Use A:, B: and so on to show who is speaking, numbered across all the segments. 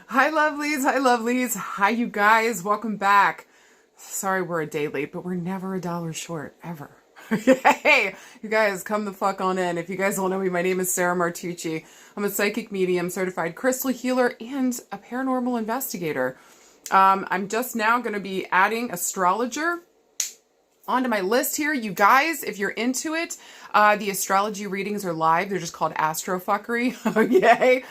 A: Hi, lovelies. Hi, lovelies. Hi, you guys. Welcome back. Sorry we're a day late, but we're never $1 short, ever. Hey, you guys, come the fuck on in. If you guys don't know me, my name is Sarah Martucci. I'm a psychic medium, certified crystal healer, and a paranormal investigator. I'm just now going to be adding astrologer onto my list here. You guys, if you're into it, the astrology readings are live. They're just called Astrofuckery. Yay.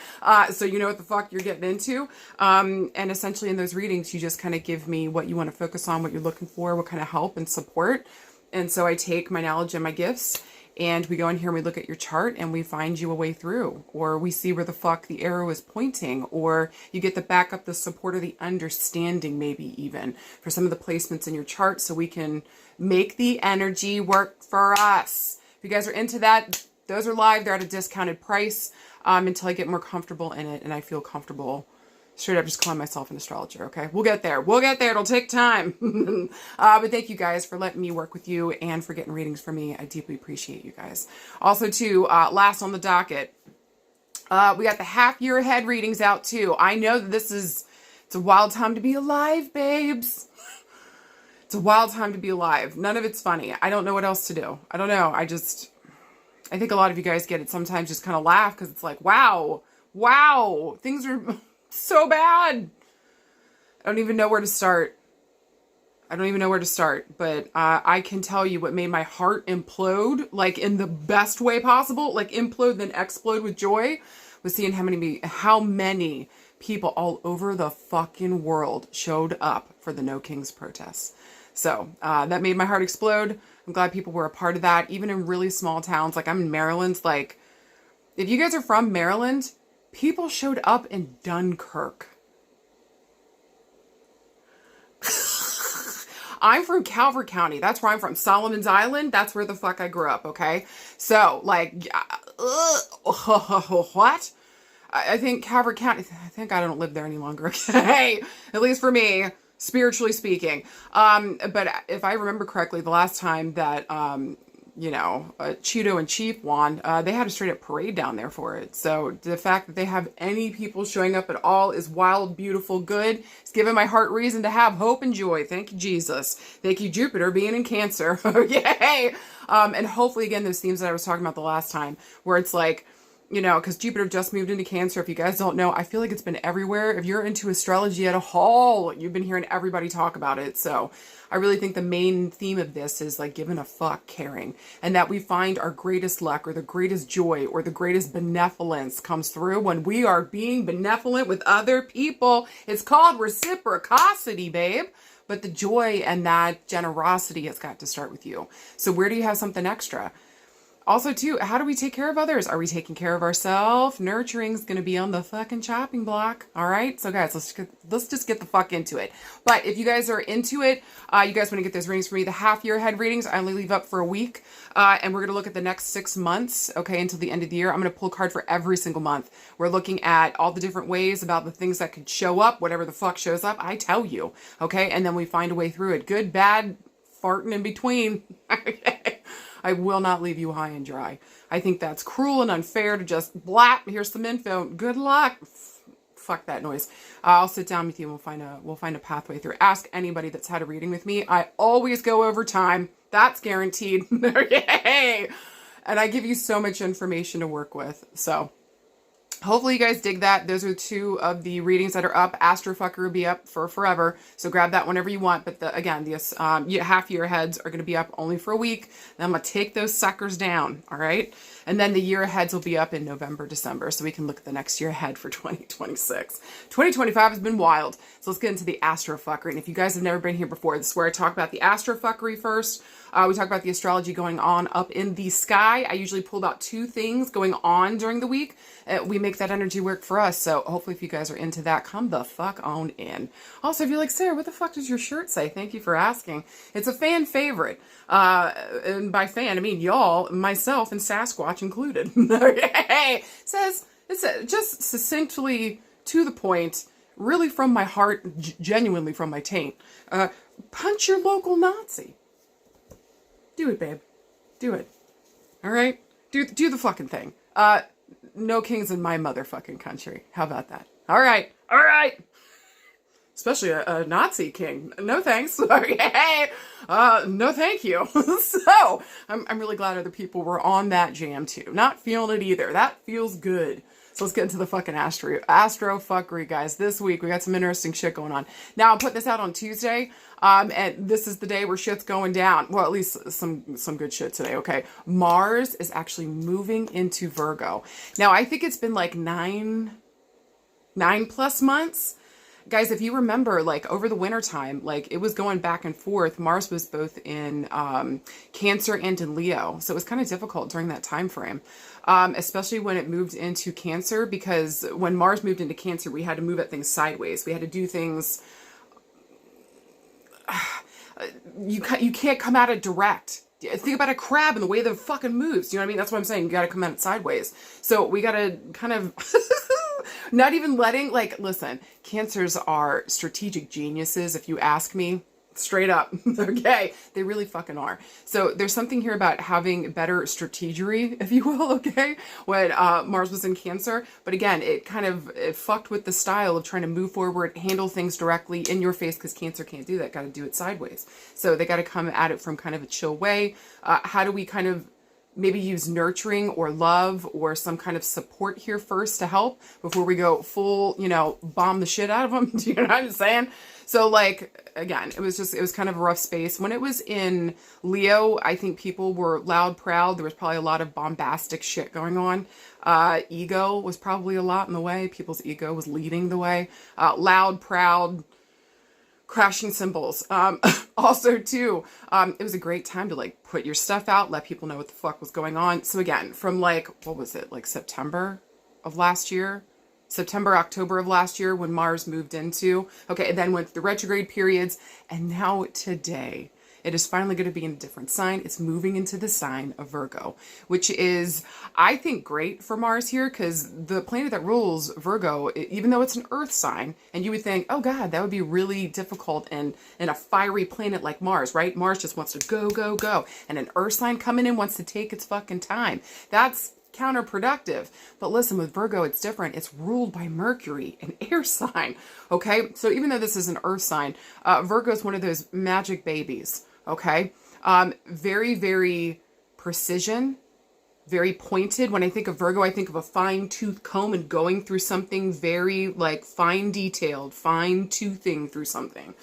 A: So you know what the fuck you're getting into. And essentially in those readings, you just kind of give me what you want to focus on, what you're looking for, what kind of help and support. And so I take my knowledge and my gifts, and we go in here and we look at your chart and we find you a way through, or we see where the fuck the arrow is pointing, or you get the backup, the support, or the understanding, maybe even for some of the placements in your chart, so we can make the energy work for us. If you guys are into that, those are live. They're at a discounted price until I get more comfortable in it and I feel comfortable straight up just calling myself an astrologer. Okay, we'll get there. We'll get there. It'll take time. But thank you guys for letting me work with you and for getting readings for me. I deeply appreciate you guys. Also, too, last on the docket, we got the half year ahead readings out too. I know that it's a wild time to be alive, babes. It's a wild time to be alive. None of it's funny. I don't know what else to do. I don't know. I think a lot of you guys get it sometimes, just kind of laugh because it's like, wow, things are so bad. I don't even know where to start. But I can tell you what made my heart implode, like in the best way possible, like implode then explode with joy, was seeing how many people all over the fucking world showed up for the No Kings protests. So that made my heart explode. I'm glad people were a part of that, even in really small towns. Like I'm in Maryland. Like if you guys are from Maryland, people showed up in Dunkirk. I'm from Calvert County. That's where I'm from. Solomon's Island. That's where the fuck I grew up. Okay. So like, what? I think Calvert County, I don't live there any longer. Okay. At least for me, spiritually speaking. But if I remember correctly, the last time that, Cheeto and Chief won, they had a straight up parade down there for it. So the fact that they have any people showing up at all is wild, beautiful, good. It's given my heart reason to have hope and joy. Thank you, Jesus. Thank you, Jupiter, being in Cancer. Yay! And hopefully, again, those themes that I was talking about the last time, where it's like, because Jupiter just moved into Cancer. If you guys don't know, I feel like it's been everywhere. If you're into astrology at all, you've been hearing everybody talk about it. So I really think the main theme of this is like giving a fuck, caring, and that we find our greatest luck or the greatest joy or the greatest benevolence comes through when we are being benevolent with other people. It's called reciprocity, babe. But the joy and that generosity has got to start with you. So where do you have something extra? Also, too, how do we take care of others? Are we taking care of ourselves? Nurturing's going to be on the fucking chopping block. All right. So, guys, let's just get the fuck into it. But if you guys are into it, you guys want to get those readings for me, the half year ahead readings, I only leave up for a week. And we're going to look at the next 6 months, okay, until the end of the year. I'm going to pull a card for every single month. We're looking at all the different ways about the things that could show up, whatever the fuck shows up, I tell you, okay? And then we find a way through it. Good, bad, farting in between. Okay. I will not leave you high and dry. I think that's cruel and unfair to just blap. Here's some info. Good luck. Fuck that noise. I'll sit down with you and we'll find a pathway through. Ask anybody that's had a reading with me. I always go over time. That's guaranteed. Yay! And I give you so much information to work with. So hopefully you guys dig that. Those are two of the readings that are up. Astrofucker will be up for forever. So grab that whenever you want. But the half year heads are going to be up only for a week. Then I'm going to take those suckers down. All right. And then the year aheads will be up in November, December. So we can look at the next year ahead for 2026. 2025 has been wild. So let's get into the Astrofuckery. And if you guys have never been here before, this is where I talk about the Astrofuckery first. We talk about the astrology going on up in the sky. I usually pull about 2 things going on during the week. We make that energy work for us. So hopefully if you guys are into that, come the fuck on in. Also, if you're like, Sarah, what the fuck does your shirt say? Thank you for asking. It's a fan favorite. And by fan, I mean y'all, myself, and Sasquatch included. Okay. It's just succinctly to the point, really from my heart, genuinely from my taint. Punch your local Nazi. Do it, babe. Do it. All right? Do the fucking thing. No kings in my motherfucking country. How about that? All right. All right. Especially a Nazi king. No thanks. Okay. No thank you. So I'm really glad other people were on that jam too. Not feeling it either. That feels good. So let's get into the fucking astrofuckery, guys. This week we got some interesting shit going on. Now I'll put this out on Tuesday. And this is the day where shit's going down. Well, at least some good shit today. Okay. Mars is actually moving into Virgo. Now I think it's been like 9+ months. Guys, if you remember, like over the winter time, like it was going back and forth. Mars was both in Cancer and in Leo. So it was kind of difficult during that time frame, especially when it moved into Cancer, because when Mars moved into Cancer, we had to move at things sideways. We had to do things. You can't come at it direct. Think about a crab and the way that it fucking moves. You know what I mean? That's what I'm saying. You got to come at it sideways. So we got to kind of not even letting, like, listen, Cancers are strategic geniuses, if you ask me. Straight up. Okay. They really fucking are. So there's something here about having better strategery, if you will. Okay. When Mars was in Cancer. But again, it fucked with the style of trying to move forward, handle things directly in your face, because Cancer can't do that. Got to do it sideways. So they got to come at it from kind of a chill way. How do we kind of maybe use nurturing or love or some kind of support here first to help before we go full, bomb the shit out of them? Do you know what I'm saying? So like, again, it was kind of a rough space. When it was in Leo, I think people were loud, proud. There was probably a lot of bombastic shit going on. Ego was probably a lot in the way. People's ego was leading the way. Loud, proud, crashing cymbals. Also too, it was a great time to like put your stuff out, let people know what the fuck was going on. So again, from like, what was it? Like September, October of last year when Mars moved into, okay, and then went through the retrograde periods. And now today, it is finally going to be in a different sign. It's moving into the sign of Virgo, which is, I think, great for Mars here, because the planet that rules Virgo, even though it's an earth sign, and you would think, oh God, that would be really difficult in a fiery planet like Mars, right? Mars just wants to go, go, go. And an earth sign coming in wants to take its fucking time. That's counterproductive. But listen, with Virgo, it's different. It's ruled by Mercury, an air sign. Okay. So even though this is an earth sign, Virgo is one of those magic babies. Okay. Very, very precision, very pointed. When I think of Virgo, I think of a fine tooth comb and going through something very like fine detailed, fine toothing through something,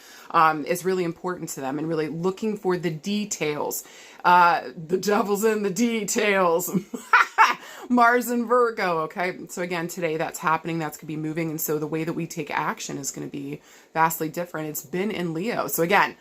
A: is really important to them, and really looking for the details. The devil's in the details. Mars and Virgo. Okay. So again, today that's happening. That's going to be moving. And so the way that we take action is going to be vastly different. It's been in Leo. So again,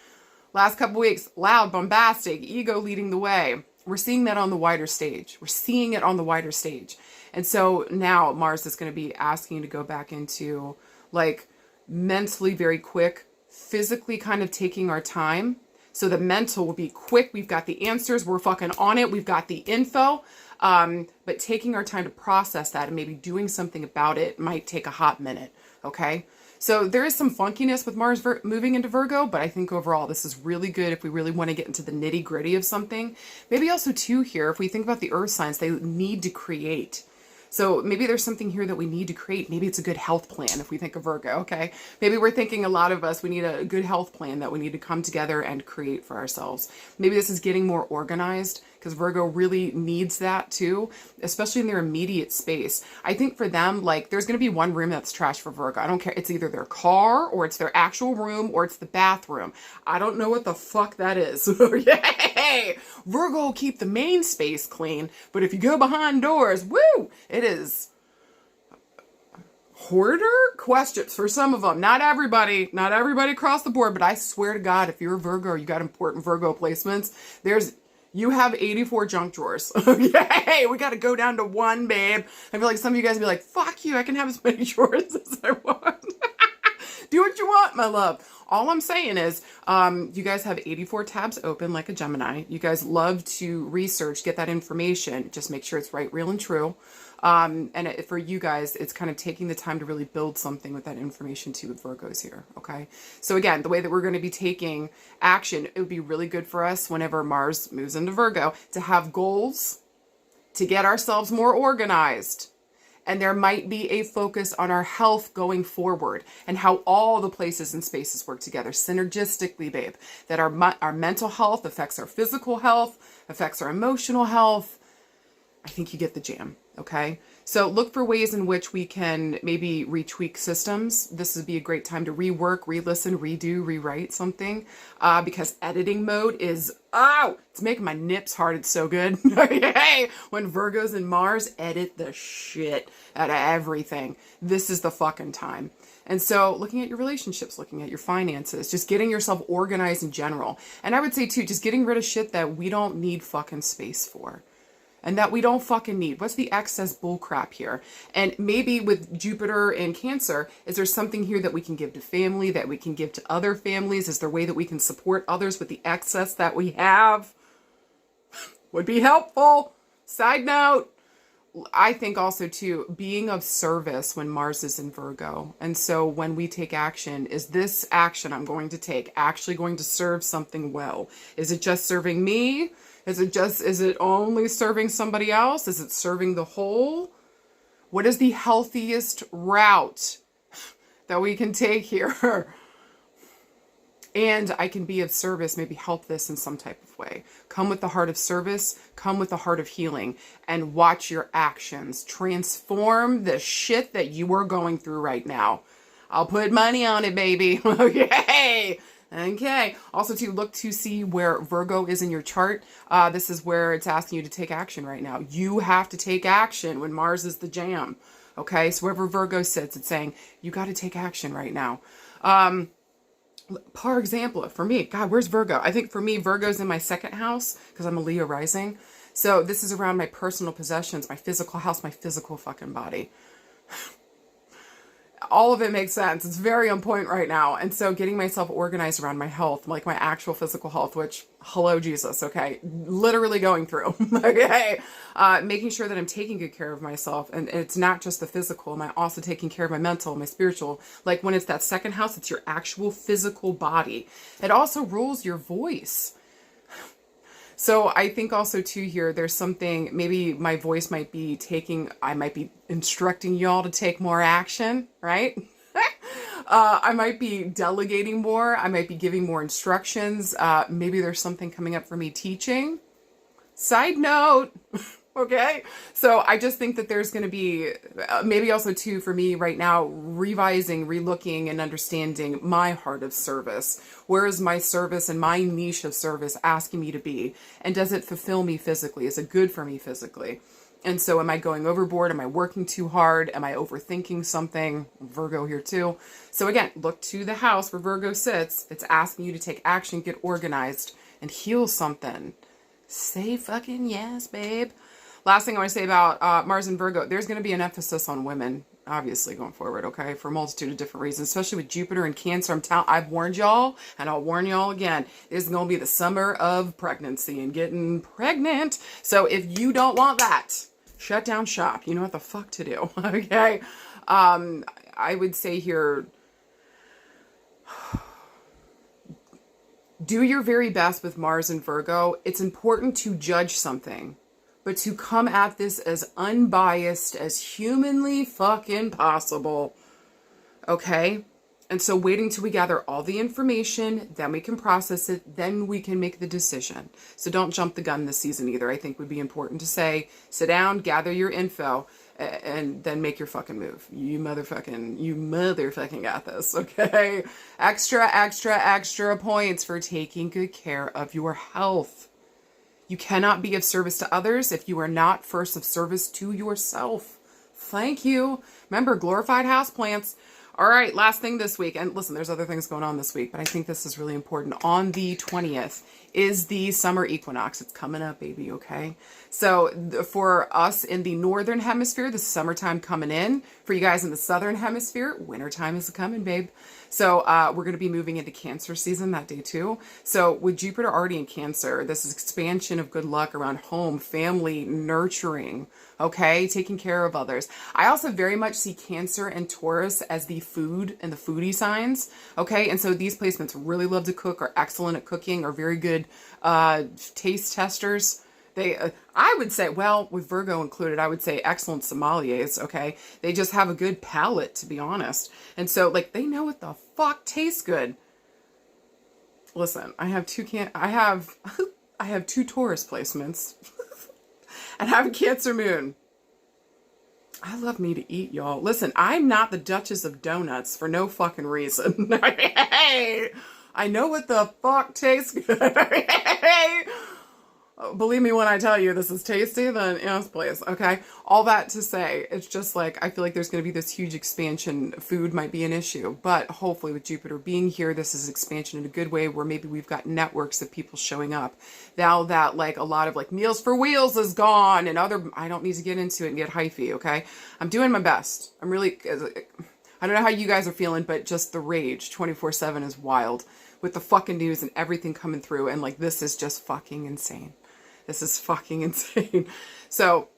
A: last couple weeks, loud, bombastic, ego leading the way. We're seeing that on the wider stage. We're seeing it on the wider stage. And so now Mars is going to be asking to go back into like mentally very quick, physically kind of taking our time. So the mental will be quick. We've got the answers. We're fucking on it. We've got the info. But taking our time to process that and maybe doing something about it might take a hot minute. Okay. So there is some funkiness with Mars moving into Virgo, but I think overall this is really good if we really want to get into the nitty gritty of something. Maybe also too here, if we think about the earth signs, they need to create. So maybe there's something here that we need to create. Maybe it's a good health plan if we think of Virgo, okay? Maybe we're thinking, a lot of us, we need a good health plan that we need to come together and create for ourselves. Maybe this is getting more organized, because Virgo really needs that too, especially in their immediate space. I think for them, like, there's going to be one room that's trash for Virgo. I don't care. It's either their car, or it's their actual room, or it's the bathroom. I don't know what the fuck that is. Yay! Virgo will keep the main space clean, but if you go behind doors, woo! It is hoarder questions for some of them. Not everybody across the board, but I swear to God, if you're a Virgo or you got important Virgo placements, you have 84 junk drawers. Okay, we got to go down to one, babe. I feel like some of you guys be like, fuck you, I can have as many drawers as I want. Do what you want, my love. All I'm saying is, you guys have 84 tabs open like a Gemini. You guys love to research, get that information. Just make sure it's right, real, and true. For you guys, it's kind of taking the time to really build something with that information too with Virgos here, okay? So again, the way that we're going to be taking action, it would be really good for us whenever Mars moves into Virgo to have goals, to get ourselves more organized, And there might be a focus on our health going forward and how all the places and spaces work together synergistically, babe. That our mental health affects our physical health, affects our emotional health. I think you get the jam, okay? So look for ways in which we can maybe retweak systems. This would be a great time to rework, re-listen, redo, rewrite something, because editing mode is, it's making my nips hard. It's so good. Hey, when Virgo's in Mars, edit the shit out of everything. This is the fucking time. And so looking at your relationships, looking at your finances, just getting yourself organized in general. And I would say too, just getting rid of shit that we don't need fucking space for. And that we don't fucking need. What's the excess bullcrap here? And maybe with Jupiter and Cancer, is there something here that we can give to family, that we can give to other families? Is there a way that we can support others with the excess that we have? Would be helpful. Side note, I think also too, being of service when Mars is in Virgo. And so when we take action, is this action I'm going to take actually going to serve something well? Is it just serving me? Is it only serving somebody else? Is it serving the whole? What is the healthiest route that we can take here? And I can be of service, maybe help this in some type of way. Come with the heart of service, come with the heart of healing, and watch your actions transform the shit that you are going through right now. I'll put money on it, baby. Okay. Okay. Also to look to see where Virgo is in your chart. This is where it's asking you to take action right now. You have to take action when Mars is the jam. Okay. So wherever Virgo sits, it's saying you got to take action right now. For example, for me, God, where's Virgo? I think for me, Virgo's in my second house because I'm a Leo rising. So this is around my personal possessions, my physical house, my physical fucking body. All of it makes sense. It's very on point right now. And so getting myself organized around my health, like my actual physical health, which, hello, Jesus, okay, literally going through, okay, making sure that I'm taking good care of myself. And it's not just the physical. Am I also taking care of my mental, my spiritual? Like when it's that second house, it's your actual physical body. It also rules your voice. So I think also too here, there's something, maybe my voice might be I might be instructing y'all to take more action, right? I might be delegating more. I might be giving more instructions. Maybe there's something coming up for me teaching. Side note. Okay. So I just think that there's going to be maybe also too for me right now, revising, relooking and understanding my heart of service. Where is my service and my niche of service asking me to be? And does it fulfill me physically? Is it good for me physically? And so am I going overboard? Am I working too hard? Am I overthinking something? Virgo here too. So again, look to the house where Virgo sits. It's asking you to take action, get organized and heal something. Say fucking yes, babe. Last thing I want to say about Mars and Virgo, there's going to be an emphasis on women, obviously, going forward, okay, for a multitude of different reasons, especially with Jupiter and Cancer. I've warned y'all, and I'll warn y'all again. This is going to be the summer of pregnancy and getting pregnant. So if you don't want that, shut down shop. You know what the fuck to do, okay? I would say here, do your very best with Mars and Virgo. It's important to judge something, but to come at this as unbiased as humanly fucking possible. Okay? And so waiting till we gather all the information, then we can process it, then we can make the decision. So don't jump the gun this season either. I think would be important to say, sit down, gather your info, and then make your fucking move. You motherfucking got this, okay? Extra points for taking good care of your health. You cannot be of service to others if you are not first of service to yourself. Thank you. Remember, glorified houseplants. All right, last thing this week. And listen, there's other things going on this week, but I think this is really important. On the 20th is the summer equinox. It's coming up, baby, okay? So for us in the Northern Hemisphere, the summertime coming in. For you guys in the Southern Hemisphere, wintertime is coming, babe. So we're going to be moving into Cancer season that day too. So with Jupiter already in Cancer, this is expansion of good luck around home, family, nurturing, okay? Taking care of others. I also very much see Cancer and Taurus as the food and the foodie signs, okay? And so these placements really love to cook, are excellent at cooking, are very good taste testers, I would say, well, with Virgo included, I would say excellent sommeliers, okay? They just have a good palate, to be honest. And so, like, they know what the fuck tastes good. Listen, I have I have two Taurus placements. And I have a Cancer moon. I love me to eat, y'all. Listen, I'm not the Duchess of Donuts for no fucking reason. Hey, I know what the fuck tastes good. Hey, believe me when I tell you this is tasty, then yes, please. Okay. All that to say, it's just like, I feel like there's going to be this huge expansion. Food might be an issue, but hopefully with Jupiter being here, this is expansion in a good way where maybe we've got networks of people showing up. Now that like a lot of like Meals for Wheels is gone and I don't need to get into it and get hyphy. Okay. I'm doing my best. I don't know how you guys are feeling, but just the rage 24/7 is wild with the fucking news and everything coming through. And like, this is just fucking insane. This is fucking insane. So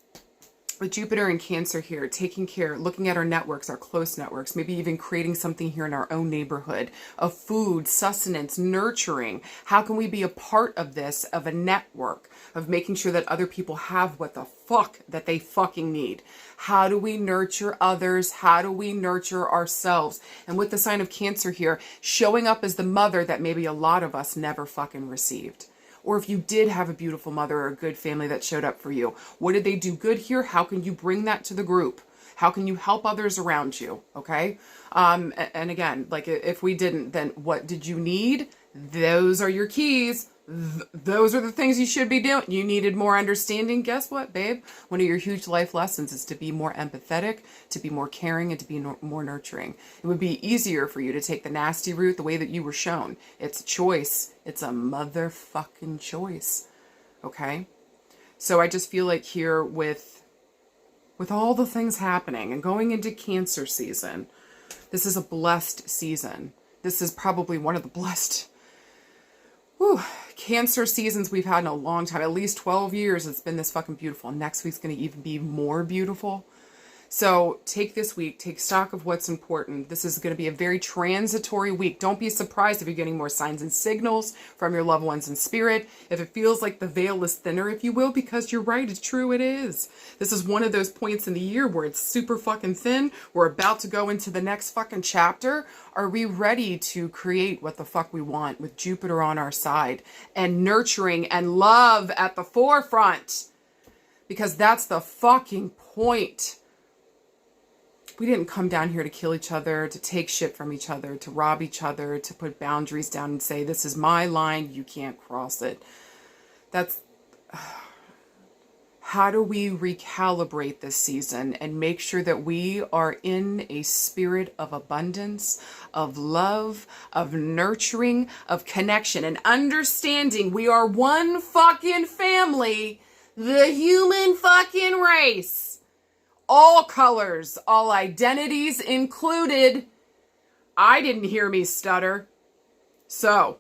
A: with Jupiter and Cancer here, taking care, looking at our networks, our close networks, maybe even creating something here in our own neighborhood of food, sustenance, nurturing. How can we be a part of this, of a network, of making sure that other people have what the fuck that they fucking need? How do we nurture others? How do we nurture ourselves? And with the sign of Cancer here, showing up as the mother that maybe a lot of us never fucking received. Or if you did have a beautiful mother or a good family that showed up for you, what did they do good here? How can you bring that to the group? How can you help others around you? Okay. And again, like if we didn't, then what did you need? Those are your keys. Those are the things you should be doing. You needed more understanding. Guess what, babe? One of your huge life lessons is to be more empathetic, to be more caring, and to be more nurturing. It would be easier for you to take the nasty route the way that you were shown. It's a choice. It's a motherfucking choice. Okay? So I just feel like here with all the things happening and going into Cancer season, this is a blessed season. This is probably one of the blessed Cancer seasons we've had in a long time. At least 12 years it's been this fucking beautiful. Next week's going to even be more beautiful. So take this week, take stock of what's important. This is going to be a very transitory week. Don't be surprised if you're getting more signs and signals from your loved ones in spirit. If it feels like the veil is thinner, if you will, because you're right, it's true, it is. This is one of those points in the year where it's super fucking thin. We're about to go into the next fucking chapter. Are we ready to create what the fuck we want with Jupiter on our side and nurturing and love at the forefront? Because that's the fucking point. We didn't come down here to kill each other, to take shit from each other, to rob each other, to put boundaries down and say, this is my line, you can't cross it. That's... How do we recalibrate this season and make sure that we are in a spirit of abundance, of love, of nurturing, of connection, and understanding we are one fucking family, the human fucking race. All colors, all identities included. I didn't hear me stutter. So,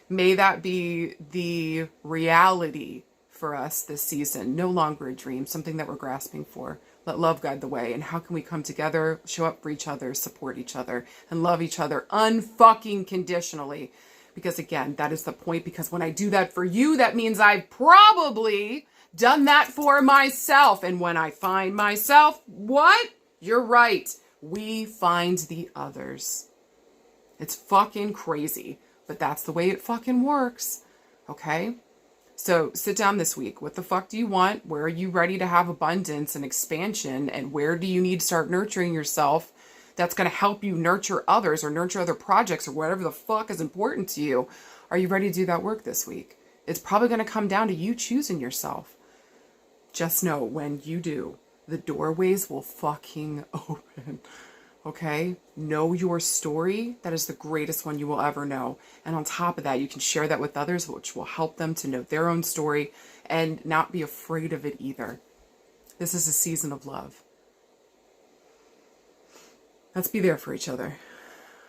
A: may that be the reality for us this season. No longer a dream, something that we're grasping for. Let love guide the way. And how can we come together, show up for each other, support each other, and love each other unfucking conditionally? Because again, that is the point. Because when I do that for you, that means I've probably done that for myself. And when I find myself, what? You're right. We find the others. It's fucking crazy, but that's the way it fucking works. Okay? So sit down this week. What the fuck do you want? Where are you ready to have abundance and expansion? And where do you need to start nurturing yourself? That's going to help you nurture others or nurture other projects or whatever the fuck is important to you. Are you ready to do that work this week? It's probably going to come down to you choosing yourself. Just know when you do, the doorways will fucking open. Okay? Know your story. That is the greatest one you will ever know. And on top of that, you can share that with others, which will help them to know their own story and not be afraid of it either. This is a season of love. Let's be there for each other.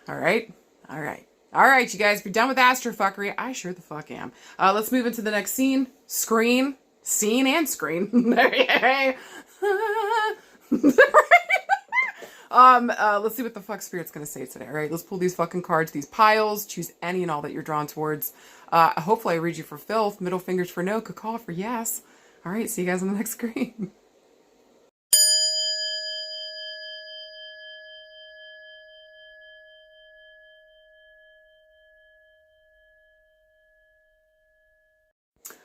A: All right? All right. All right, you guys, if you're done with astrofuckery, I sure the fuck am. Let's move into the next scene. Screen and screen. Let's see what the fuck Spirit's gonna say today. All right, let's pull these fucking cards, these piles, choose any and all that you're drawn towards. Hopefully I read you for filth, middle fingers for no, cacaw for yes. All right, see you guys on the next screen.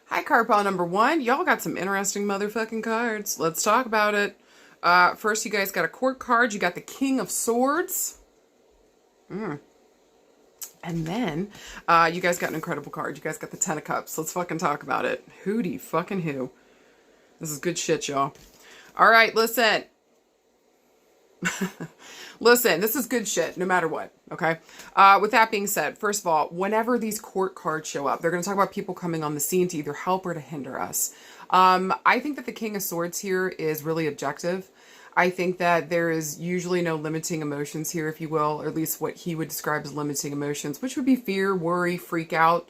A: Hi, card pile number 1. Y'all got some interesting motherfucking cards. Let's talk about it. First, you guys got a court card. You got the King of Swords. And then, you guys got an incredible card. You guys got the Ten of Cups. Let's fucking talk about it. Hootie fucking who. This is good shit, y'all. All right, listen. Listen, this is good shit, no matter what, okay? With that being said, first of all, whenever these court cards show up, they're going to talk about people coming on the scene to either help or to hinder us. I think that the King of Swords here is really objective. I think that there is usually no limiting emotions here, if you will, or at least what he would describe as limiting emotions, which would be fear, worry, freak out,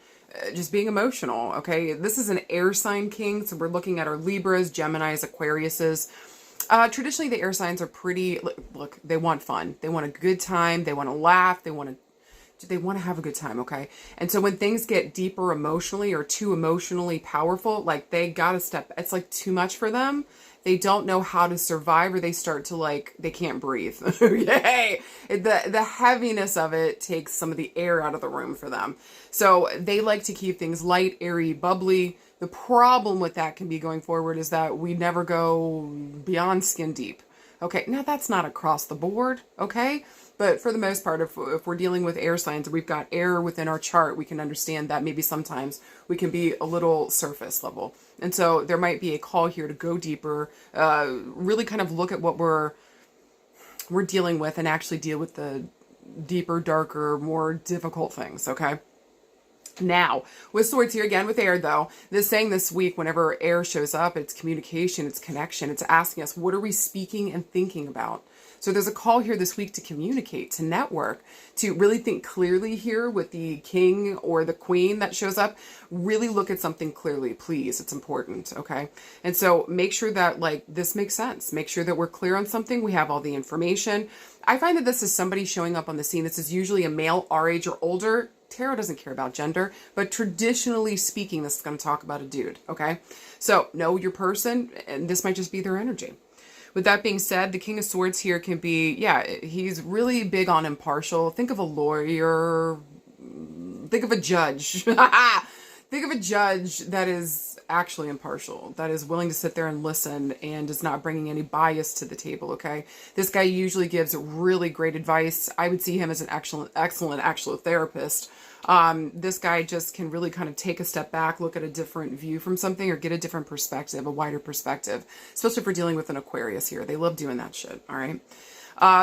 A: just being emotional, okay? This is an air sign king, so we're looking at our Libras, Geminis, Aquariuses. Traditionally, the air signs are pretty, look, they want fun. They want a good time. They want to laugh. They want to have a good time, okay? And so when things get deeper emotionally or too emotionally powerful, like they gotta step, it's like too much for them. They don't know how to survive, or they start to like, they can't breathe. Yay! The heaviness of it takes some of the air out of the room for them. So they like to keep things light, airy, bubbly. The problem with that can be going forward is that we never go beyond skin deep. Okay, now that's not across the board, okay? But for the most part, if we're dealing with air signs and we've got air within our chart, we can understand that maybe sometimes we can be a little surface level. And so there might be a call here to go deeper, really kind of look at what we're dealing with and actually deal with the deeper, darker, more difficult things, okay? Now, with swords here again with air though, this saying this week, whenever air shows up, it's communication, it's connection, it's asking us, what are we speaking and thinking about? So there's a call here this week to communicate, to network, to really think clearly here with the king or the queen that shows up. Really look at something clearly, please. It's important, okay? And so make sure that like this makes sense. Make sure that we're clear on something. We have all the information. I find that this is somebody showing up on the scene. This is usually a male our age or older. Tarot doesn't care about gender, but traditionally speaking, this is going to talk about a dude, okay? So know your person, and this might just be their energy. With that being said, the King of Swords here can be, yeah, he's really big on impartial. Think of a lawyer. Think of a judge. Think of a judge that is actually impartial, that is willing to sit there and listen and is not bringing any bias to the table, okay? This guy usually gives really great advice. I would see him as an excellent actual therapist. This guy just can really kind of take a step back, look at a different view from something, or get a different perspective, a wider perspective, especially if we're dealing with an Aquarius here. They love doing that shit, all right?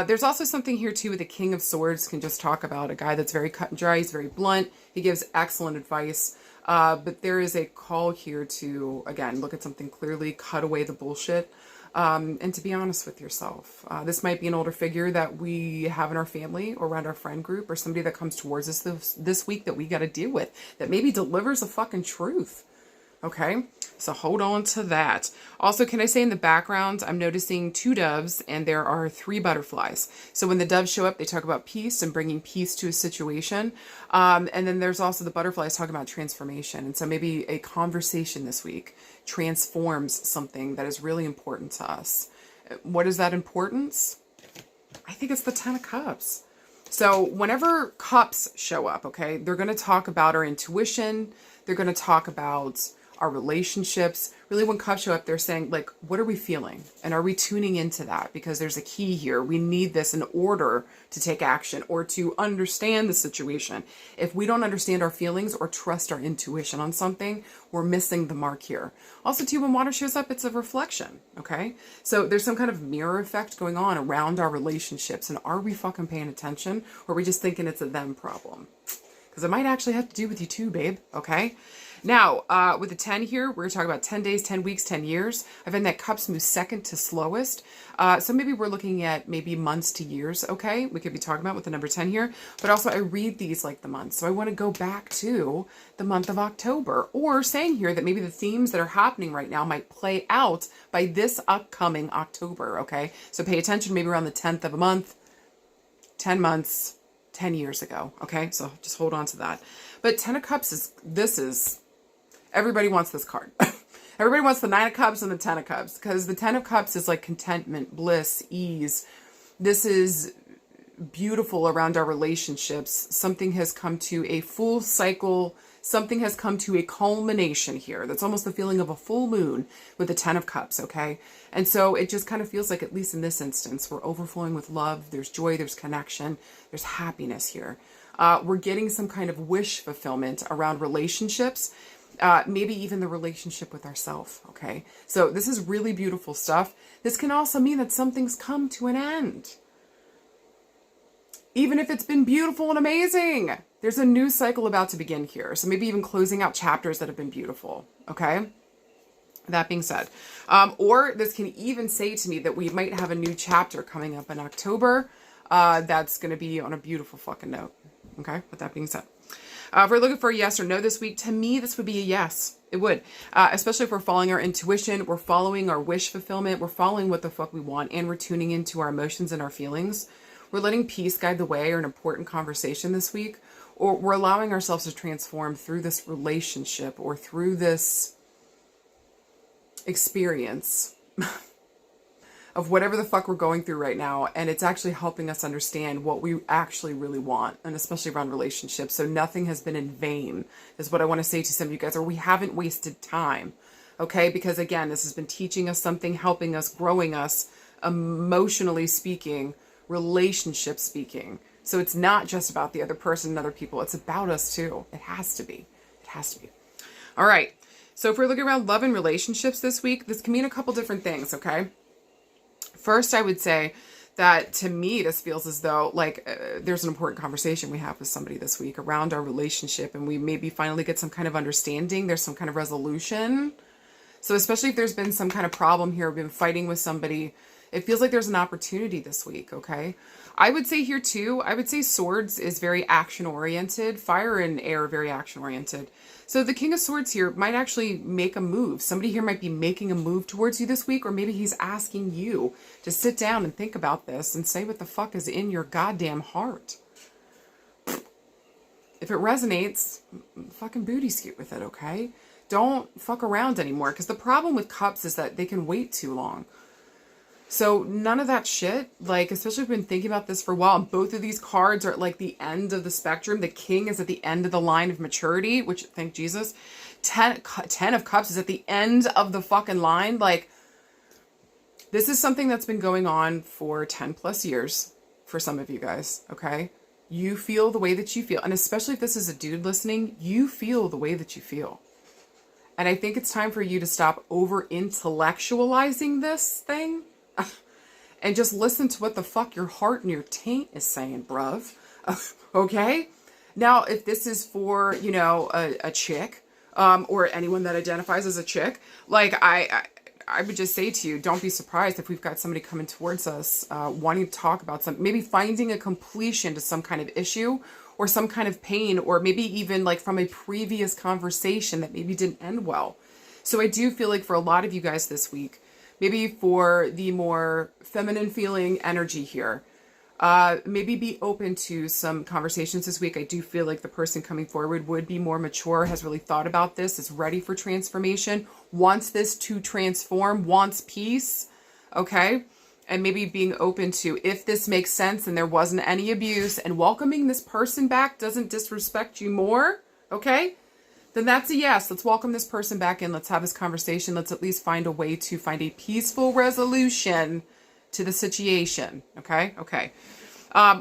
A: There's also something here too with the King of Swords. Can just talk about a guy that's very cut and dry. He's very blunt. He gives excellent advice. But there is a call here to, again, look at something clearly, cut away the bullshit, and to be honest with yourself. This might be an older figure that we have in our family or around our friend group, or somebody that comes towards us this week that we got to deal with, that maybe delivers a fucking truth. Okay, so hold on to that. Also, can I say in the background, I'm noticing 2 doves and there are 3 butterflies. So when the doves show up, they talk about peace and bringing peace to a situation. And then there's also the butterflies talking about transformation. And so maybe a conversation this week transforms something that is really important to us. What is that importance? I think it's the 10 of Cups. So whenever cups show up, okay, they're going to talk about our intuition. They're going to talk about our relationships. Really, when cups show up, they're saying, like, what are we feeling? And are we tuning into that? Because there's a key here. We need this in order to take action or to understand the situation. If we don't understand our feelings or trust our intuition on something, we're missing the mark here. Also, too, when water shows up, it's a reflection, okay? So there's some kind of mirror effect going on around our relationships. And are we fucking paying attention? Or are we just thinking it's a them problem? Because it might actually have to do with you too, babe, okay? Now, with the 10 here, we're talking about 10 days, 10 weeks, 10 years. I find that cups move second to slowest. So maybe we're looking at maybe months to years, okay? We could be talking about with the number 10 here. But also I read these like the months. So I want to go back to the month of October. Or saying here that maybe the themes that are happening right now might play out by this upcoming October, okay? So pay attention maybe around the 10th of a month, 10 months, 10 years ago, okay? So just hold on to that. But 10 of Cups is, everybody wants this card. Everybody wants the 9 of Cups and the 10 of Cups, because the 10 of Cups is like contentment, bliss, ease. This is beautiful around our relationships. Something has come to a full cycle. Something has come to a culmination here. That's almost the feeling of a full moon with the 10 of Cups, okay? And so it just kind of feels like, at least in this instance, we're overflowing with love. There's joy, there's connection, there's happiness here. We're getting some kind of wish fulfillment around relationships. Maybe even the relationship with ourselves, okay? So this is really beautiful stuff. This can also mean that something's come to an end. Even if it's been beautiful and amazing, there's a new cycle about to begin here. So maybe even closing out chapters that have been beautiful, okay? That being said, or this can even say to me that we might have a new chapter coming up in October that's going to be on a beautiful fucking note, okay? With that being said. If we're looking for a yes or no this week, to me, this would be a yes. It would. Especially if we're following our intuition, we're following our wish fulfillment, we're following what the fuck we want, and we're tuning into our emotions and our feelings. We're letting peace guide the way, or an important conversation this week, or we're allowing ourselves to transform through this relationship or through this experience of whatever the fuck we're going through right now. And it's actually helping us understand what we actually really want, and especially around relationships. So nothing has been in vain is what I want to say to some of you guys, or we haven't wasted time. Okay. Because again, this has been teaching us something, helping us, growing us, emotionally speaking, relationship speaking. So it's not just about the other person and other people. It's about us too. It has to be. It has to be. All right. So if we're looking around love and relationships this week, this can mean a couple different things. Okay. First, I would say that to me, this feels as though like there's an important conversation we have with somebody this week around our relationship, and we maybe finally get some kind of understanding. There's some kind of resolution. So especially if there's been some kind of problem here, been fighting with somebody, it feels like there's an opportunity this week. Okay. I would say here too, I would say Swords is very action oriented. Fire and air are very action oriented. So the King of Swords here might actually make a move. Somebody here might be making a move towards you this week, or maybe he's asking you to sit down and think about this and say what the fuck is in your goddamn heart. If it resonates, fucking booty scoot with it, okay? Don't fuck around anymore, because the problem with cups is that they can wait too long. So none of that shit, like, especially if we've been thinking about this for a while, and both of these cards are at like the end of the spectrum. The King is at the end of the line of maturity, which, thank Jesus. 10 of Cups is at the end of the fucking line. Like, this is something that's been going on for 10 plus years for some of you guys, okay? You feel the way that you feel. And especially if this is a dude listening, you feel the way that you feel. And I think it's time for you to stop over-intellectualizing this thing and just listen to what the fuck your heart and your taint is saying, bruv. Okay? Now, if this is for, you know, a chick, or anyone that identifies as a chick, like, I would just say to you, don't be surprised if we've got somebody coming towards us, wanting to talk about something, maybe finding a completion to some kind of issue or some kind of pain, or maybe even like from a previous conversation that maybe didn't end well. So I do feel like for a lot of you guys this week, maybe for the more feminine feeling energy here, maybe be open to some conversations this week. I do feel like the person coming forward would be more mature, has really thought about this, is ready for transformation, wants this to transform, wants peace, okay? And maybe being open to, if this makes sense and there wasn't any abuse, and welcoming this person back doesn't disrespect you more, okay? Then that's a yes. Let's welcome this person back in. Let's have this conversation. Let's at least find a way to find a peaceful resolution to the situation. Okay? Okay.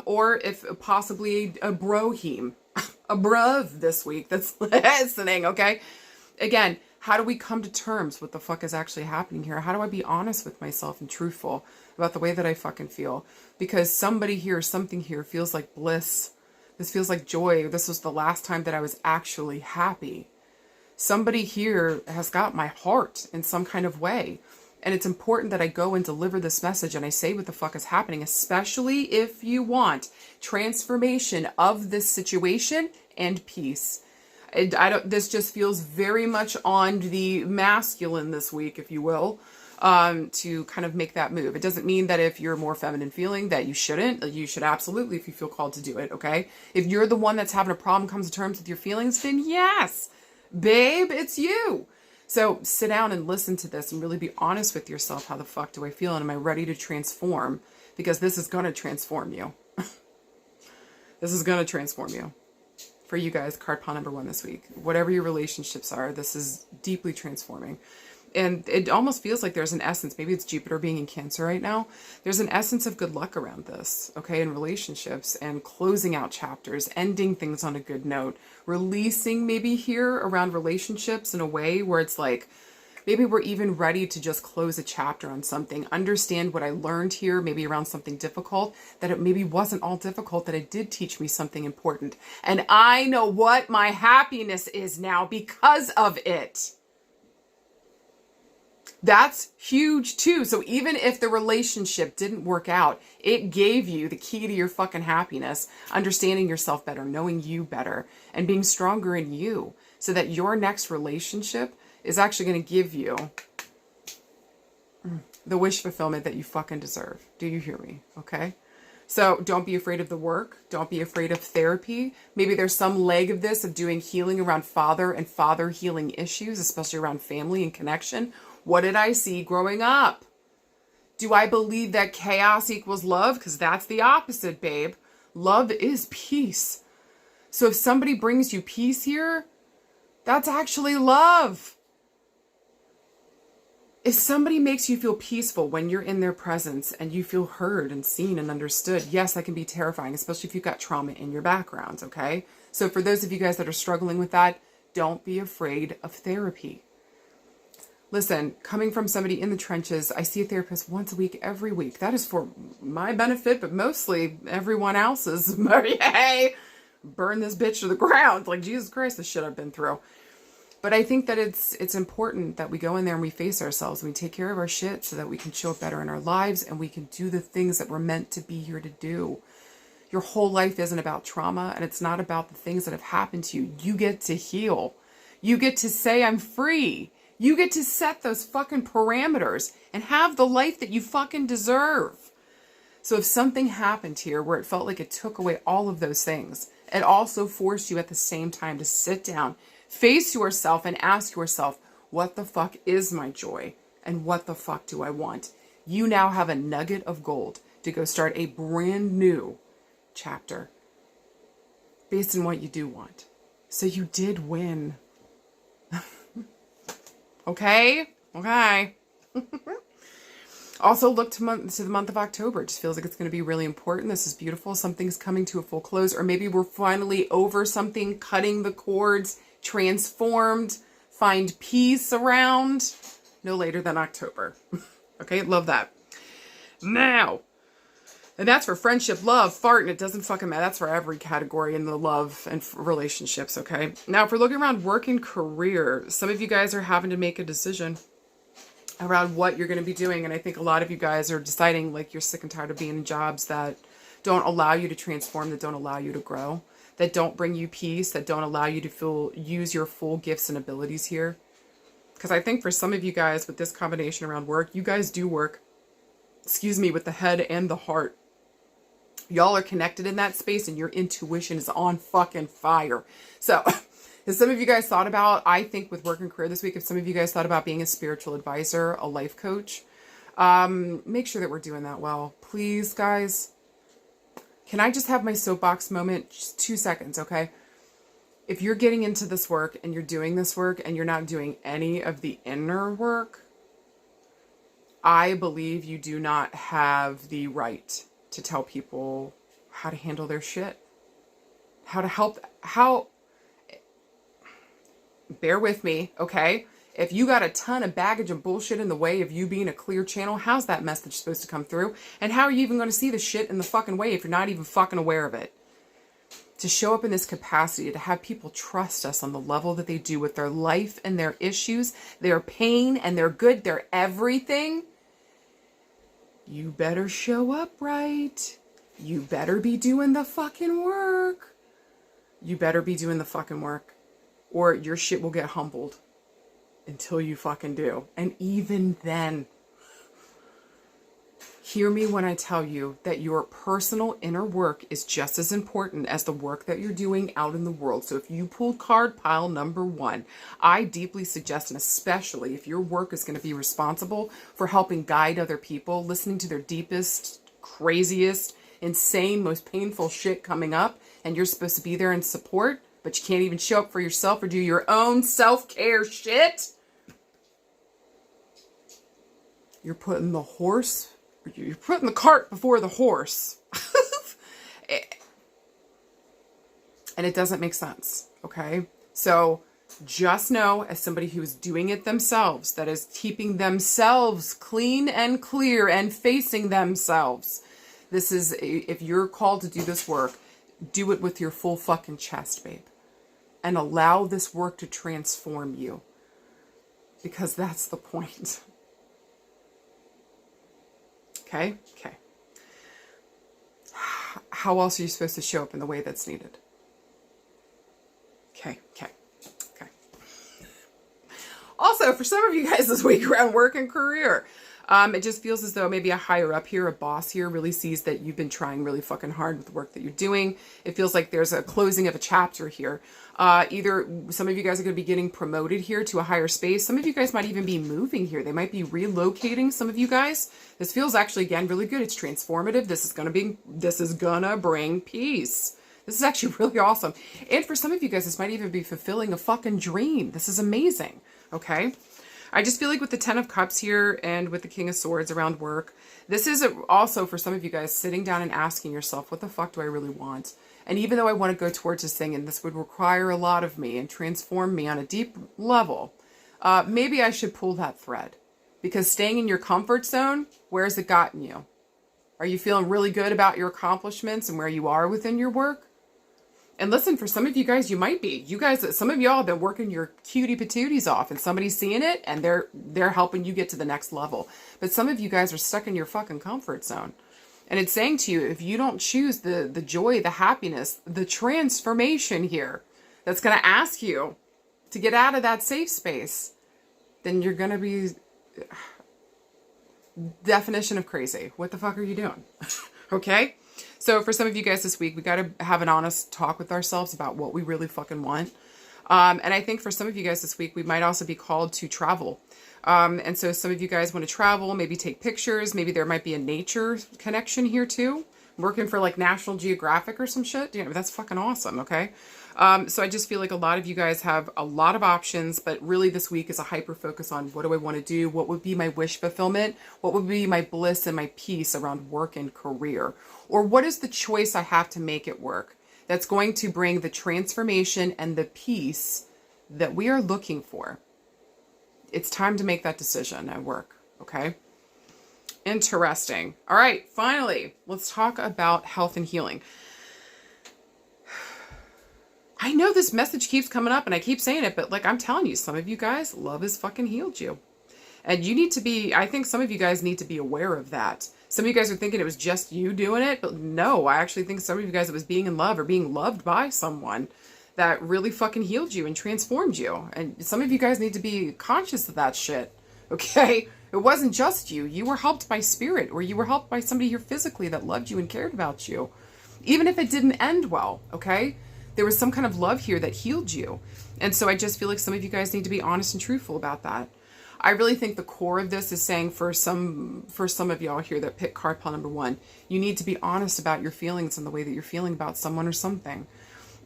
A: Or if possibly a broheme, a bruv this week that's listening. Okay? Again, how do we come to terms with what the fuck is actually happening here? How do I be honest with myself and truthful about the way that I fucking feel? Because somebody here, something here feels like bliss. This feels like joy. This was the last time that I was actually happy. somebody here has got my heart in some kind of way. And it's important that I go and deliver this message and I say what the fuck is happening, especially if you want transformation of this situation and peace. This just feels very much on the masculine this week, if you will, to kind of make that move. It doesn't mean that if you're more feminine feeling that you shouldn't. You should absolutely if you feel called to do it, okay? If you're the one that's having a problem, comes to terms with your feelings, then yes, babe, it's you. So sit down and listen to this and really be honest with yourself. How the fuck do I feel? And am I ready to transform? Because this is going to transform you. This is going to transform you. For you guys, card pile number 1 this week. Whatever your relationships are, this is deeply transforming. And it almost feels like there's an essence. Maybe it's Jupiter being in Cancer right now. There's an essence of good luck around this, okay, in relationships and closing out chapters, ending things on a good note, releasing maybe here around relationships in a way where it's like, maybe we're even ready to just close a chapter on something, understand what I learned here, maybe around something difficult, that it maybe wasn't all difficult, that it did teach me something important. And I know what my happiness is now because of it. That's huge too. So even if the relationship didn't work out, it gave you the key to your fucking happiness, understanding yourself better, knowing you better, and being stronger in you so that your next relationship is actually going to give you the wish fulfillment that you fucking deserve. Do you hear me? Okay. So don't be afraid of the work. Don't be afraid of therapy. Maybe there's some leg of this of doing healing around father and father healing issues, especially around family and connection. What did I see growing up? Do I believe that chaos equals love? Because that's the opposite, babe. Love is peace. So if somebody brings you peace here, that's actually love. If somebody makes you feel peaceful when you're in their presence and you feel heard and seen and understood, yes, that can be terrifying, especially if you've got trauma in your background, okay? So for those of you guys that are struggling with that, don't be afraid of therapy. Listen, coming from somebody in the trenches, I see a therapist once a week, every week. That is for my benefit, but mostly everyone else's. Hey, burn this bitch to the ground. Like, Jesus Christ, the shit I've been through. But I think that it's important that we go in there and we face ourselves and we take care of our shit so that we can show up better in our lives and we can do the things that we're meant to be here to do. Your whole life isn't about trauma, and it's not about the things that have happened to you. You get to heal. You get to say, I'm free. You get to set those fucking parameters and have the life that you fucking deserve. So if something happened here where it felt like it took away all of those things, it also forced you at the same time to sit down, face yourself and ask yourself, what the fuck is my joy? And what the fuck do I want? You now have a nugget of gold to go start a brand new chapter based on what you do want. So you did win. Okay? Okay. Also, look to the month of October. It just feels like it's going to be really important. This is beautiful. Something's coming to a full close, or maybe we're finally over something, cutting the cords, transformed, find peace around. No later than October. Okay? Love that. Now, and that's for friendship, love, fart, and it doesn't fucking matter. That's for every category in the love and relationships, okay? Now, if we're looking around work and career, some of you guys are having to make a decision around what you're going to be doing. And I think a lot of you guys are deciding, like, you're sick and tired of being in jobs that don't allow you to transform, that don't allow you to grow, that don't bring you peace, that don't allow you to use your full gifts and abilities here. Because I think for some of you guys with this combination around work, you guys do work, with the head and the heart. Y'all are connected in that space and your intuition is on fucking fire. So if some of you guys thought about, I think with work and career this week, if some of you guys thought about being a spiritual advisor, a life coach, make sure that we're doing that well. Please, guys. Can I just have my soapbox moment? Just 2 seconds, okay? If you're getting into this work and you're doing this work and you're not doing any of the inner work, I believe you do not have the right to tell people how to handle their shit, how to help, bear with me, okay? If you got a ton of baggage and bullshit in the way of you being a clear channel, how's that message supposed to come through? And how are you even going to see the shit in the fucking way if you're not even fucking aware of it? to show up in this capacity, to have people trust us on the level that they do with their life and their issues, their pain and their good, their everything, you better show up right. You better be doing the fucking work. You better be doing the fucking work, or your shit will get humbled until you fucking do. And even then, hear me when I tell you that your personal inner work is just as important as the work that you're doing out in the world. So if you pulled card pile number 1, I deeply suggest, and especially if your work is going to be responsible for helping guide other people, listening to their deepest, craziest, insane, most painful shit coming up, and you're supposed to be there and support, but you can't even show up for yourself or do your own self-care shit, you're putting the cart before the horse. And it doesn't make sense, okay? So just know, as somebody who is doing it themselves, that is keeping themselves clean and clear and facing themselves, this is, if you're called to do this work, do it with your full fucking chest, babe. And allow this work to transform you. Because that's the point. Okay? Okay. How else are you supposed to show up in the way that's needed? Okay, okay, okay. Also, for some of you guys this week around work and career, it just feels as though maybe a higher up here, a boss here, really sees that you've been trying really fucking hard with the work that you're doing. It feels like there's a closing of a chapter here. Either some of you guys are going to be getting promoted here to a higher space. Some of you guys might even be moving here. They might be relocating some of you guys. This feels actually, again, really good. It's transformative. This is gonna bring peace. This is actually really awesome. And for some of you guys, this might even be fulfilling a fucking dream. This is amazing. Okay. I just feel like with the 10 of Cups here and with the King of Swords around work, this is also for some of you guys sitting down and asking yourself, what the fuck do I really want? And even though I want to go towards this thing, and this would require a lot of me and transform me on a deep level, maybe I should pull that thread. Because staying in your comfort zone, where has it gotten you? Are you feeling really good about your accomplishments and where you are within your work? And listen, for some of you guys, you might be. You guys, some of y'all have been working your cutie patooties off and somebody's seeing it and they're helping you get to the next level. But some of you guys are stuck in your fucking comfort zone. And it's saying to you, if you don't choose the joy, the happiness, the transformation here, that's going to ask you to get out of that safe space, then you're going to be definition of crazy. What the fuck are you doing? Okay? So for some of you guys this week, we got to have an honest talk with ourselves about what we really fucking want. And I think for some of you guys this week, we might also be called to travel. And so some of you guys want to travel, maybe take pictures. Maybe there might be a nature connection here too. Working for like National Geographic or some shit. You know, that's fucking awesome. Okay. So I just feel like a lot of you guys have a lot of options, but really this week is a hyper focus on what do I want to do? What would be my wish fulfillment? What would be my bliss and my peace around work and career? Or what is the choice I have to make at work that's going to bring the transformation and the peace that we are looking for? It's time to make that decision at work. Okay. Interesting. All right. Finally, let's talk about health and healing. I know this message keeps coming up and I keep saying it, but like I'm telling you, some of you guys, love has fucking healed you. And you need to be, I think some of you guys need to be aware of that. Some of you guys are thinking it was just you doing it, but no, I actually think some of you guys, it was being in love or being loved by someone that really fucking healed you and transformed you. And some of you guys need to be conscious of that shit. Okay. It wasn't just you. You were helped by spirit, or you were helped by somebody here physically that loved you and cared about you. Even if it didn't end well. Okay. There was some kind of love here that healed you. And so I just feel like some of you guys need to be honest and truthful about that. I really think the core of this is saying for some of y'all here that pick card pile number 1, you need to be honest about your feelings and the way that you're feeling about someone or something.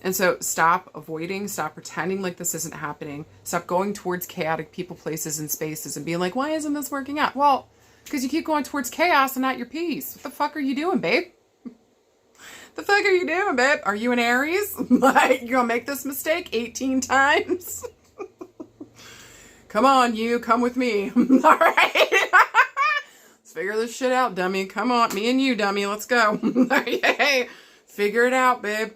A: And so stop avoiding, stop pretending like this isn't happening. Stop going towards chaotic people, places, and spaces and being like, why isn't this working out? Well, because you keep going towards chaos and not your peace. What the fuck are you doing, babe? The fuck are you doing, babe? Are you an Aries? Like, you're gonna make this mistake 18 times? Come on, you. Come with me. All right. Let's figure this shit out, dummy. Come on. Me and you, dummy. Let's go. Hey, figure it out, babe.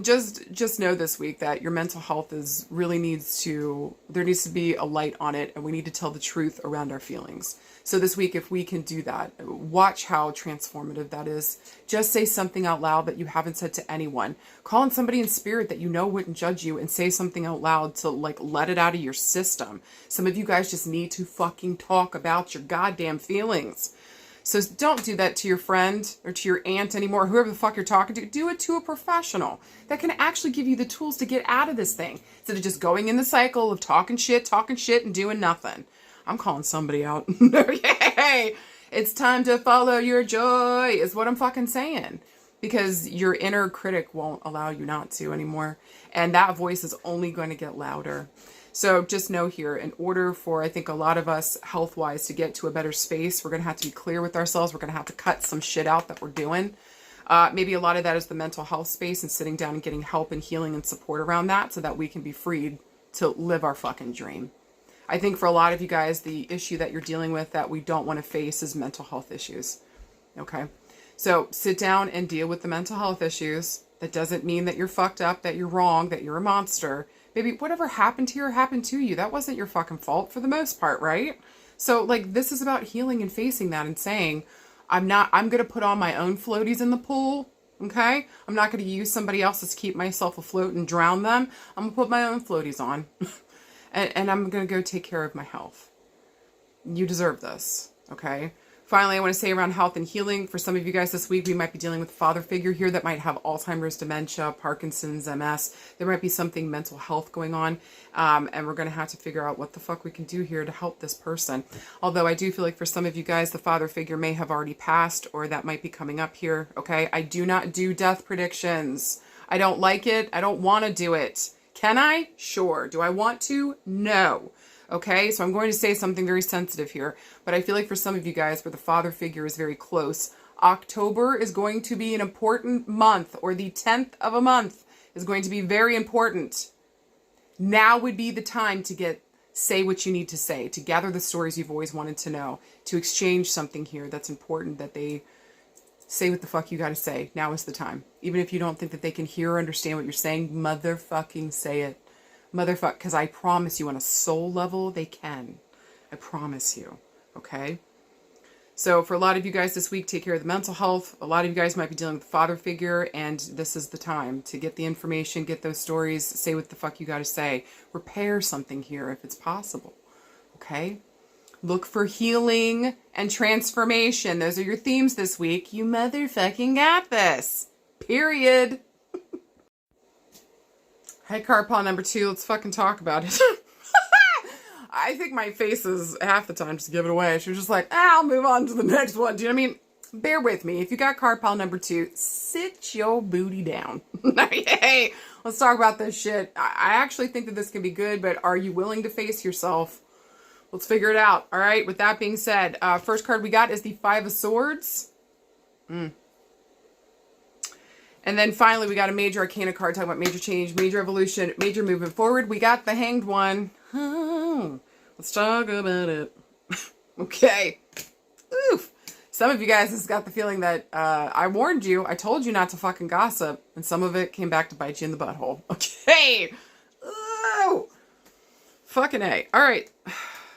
A: just know this week that your mental health there needs to be a light on it, and we need to tell the truth around our feelings. So this week, if we can do that, watch how transformative that is. Just say something out loud that you haven't said to anyone. Call on somebody in spirit that you know wouldn't judge you and say something out loud to like let it out of your system. Some of you guys just need to fucking talk about your goddamn feelings. So don't do that to your friend or to your aunt anymore, whoever the fuck you're talking to. Do it to a professional that can actually give you the tools to get out of this thing, instead of just going in the cycle of talking shit, and doing nothing. I'm calling somebody out. Yay! It's time to follow your joy is what I'm fucking saying. Because your inner critic won't allow you not to anymore. And that voice is only going to get louder. So just know here, in order for, I think, a lot of us health-wise to get to a better space, we're going to have to be clear with ourselves. We're going to have to cut some shit out that we're doing. Maybe a lot of that is the mental health space and sitting down and getting help and healing and support around that so that we can be freed to live our fucking dream. I think for a lot of you guys, the issue that you're dealing with that we don't want to face is mental health issues. Okay? So sit down and deal with the mental health issues. That doesn't mean that you're fucked up, that you're wrong, that you're a monster. Baby, whatever happened here happened to you. That wasn't your fucking fault for the most part, right? So, like, this is about healing and facing that and saying, I'm going to put on my own floaties in the pool, okay? I'm not going to use somebody else's to keep myself afloat and drown them. I'm going to put my own floaties on. and I'm going to go take care of my health. You deserve this, okay? Finally, I want to say around health and healing, for some of you guys this week, we might be dealing with a father figure here that might have Alzheimer's, dementia, Parkinson's, MS. There might be something mental health going on, and we're going to have to figure out what the fuck we can do here to help this person. Although I do feel like for some of you guys, the father figure may have already passed, or that might be coming up here, okay? I do not do death predictions. I don't like it. I don't want to do it. Can I? Sure. Do I want to? No. Okay, so I'm going to say something very sensitive here, but I feel like for some of you guys where the father figure is very close, October is going to be an important month, or the 10th of a month is going to be very important. Now would be the time to say what you need to say, to gather the stories you've always wanted to know, to exchange something here that's important, that they say what the fuck you gotta say. Now is the time. Even if you don't think that they can hear or understand what you're saying, motherfucking say it. Motherfuck, because I promise you on a soul level, they can. I promise you. Okay? So for a lot of you guys this week, take care of the mental health. A lot of you guys might be dealing with a father figure, and this is the time to get the information, get those stories, say what the fuck you gotta say. Repair something here if it's possible. Okay? Look for healing and transformation. Those are your themes this week. You motherfucking got this. Period. Hey, card pile number 2, let's fucking talk about it. I think my face is half the time just give it away. She was just like, I'll move on to the next one. Do you know what I mean? Bear with me. If you got card pile number 2, sit your booty down. Hey, let's talk about this shit. I actually think that this can be good, but are you willing to face yourself? Let's figure it out. All right, with that being said, first card we got is the 5 of Swords. And then finally, we got a major arcana card talking about major change, major evolution, major movement forward. We got the Hanged One. Let's talk about it. Okay. Oof. Some of you guys has got the feeling that I warned you. I told you not to fucking gossip. And some of it came back to bite you in the butthole. Okay. Ooh. Fucking A. All right.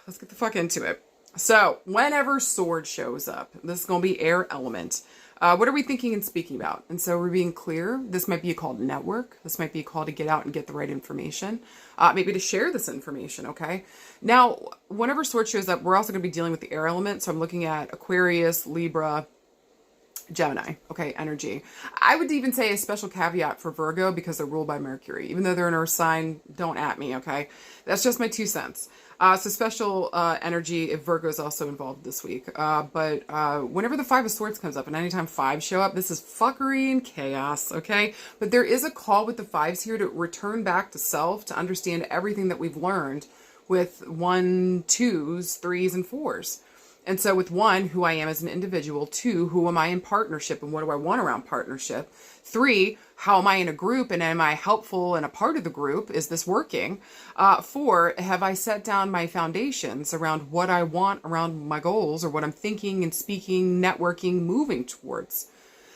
A: Let's get the fuck into it. So, whenever Sword shows up, this is going to be air element. What are we thinking and speaking about? And so we're being clear. This might be a call to network. This might be a call to get out and get the right information. Maybe to share this information, okay? Now, whenever Sword shows up, we're also going to be dealing with the air element. So I'm looking at Aquarius, Libra, Gemini, okay, energy. I would even say a special caveat for Virgo because they're ruled by Mercury. Even though they're an earth sign, don't at me, okay? That's just my 2 cents. So special energy if Virgo is also involved this week. But whenever the 5 of Swords comes up, and anytime 5s show up, this is fuckery and chaos, okay? But there is a call with the 5s here to return back to self, to understand everything that we've learned with 1, 2s, 3s, and 4s. And so with 1, who I am as an individual. 2, who am I in partnership and what do I want around partnership? 3, how am I in a group and am I helpful and a part of the group? Is this working? 4, have I set down my foundations around what I want around my goals or what I'm thinking and speaking, networking, moving towards?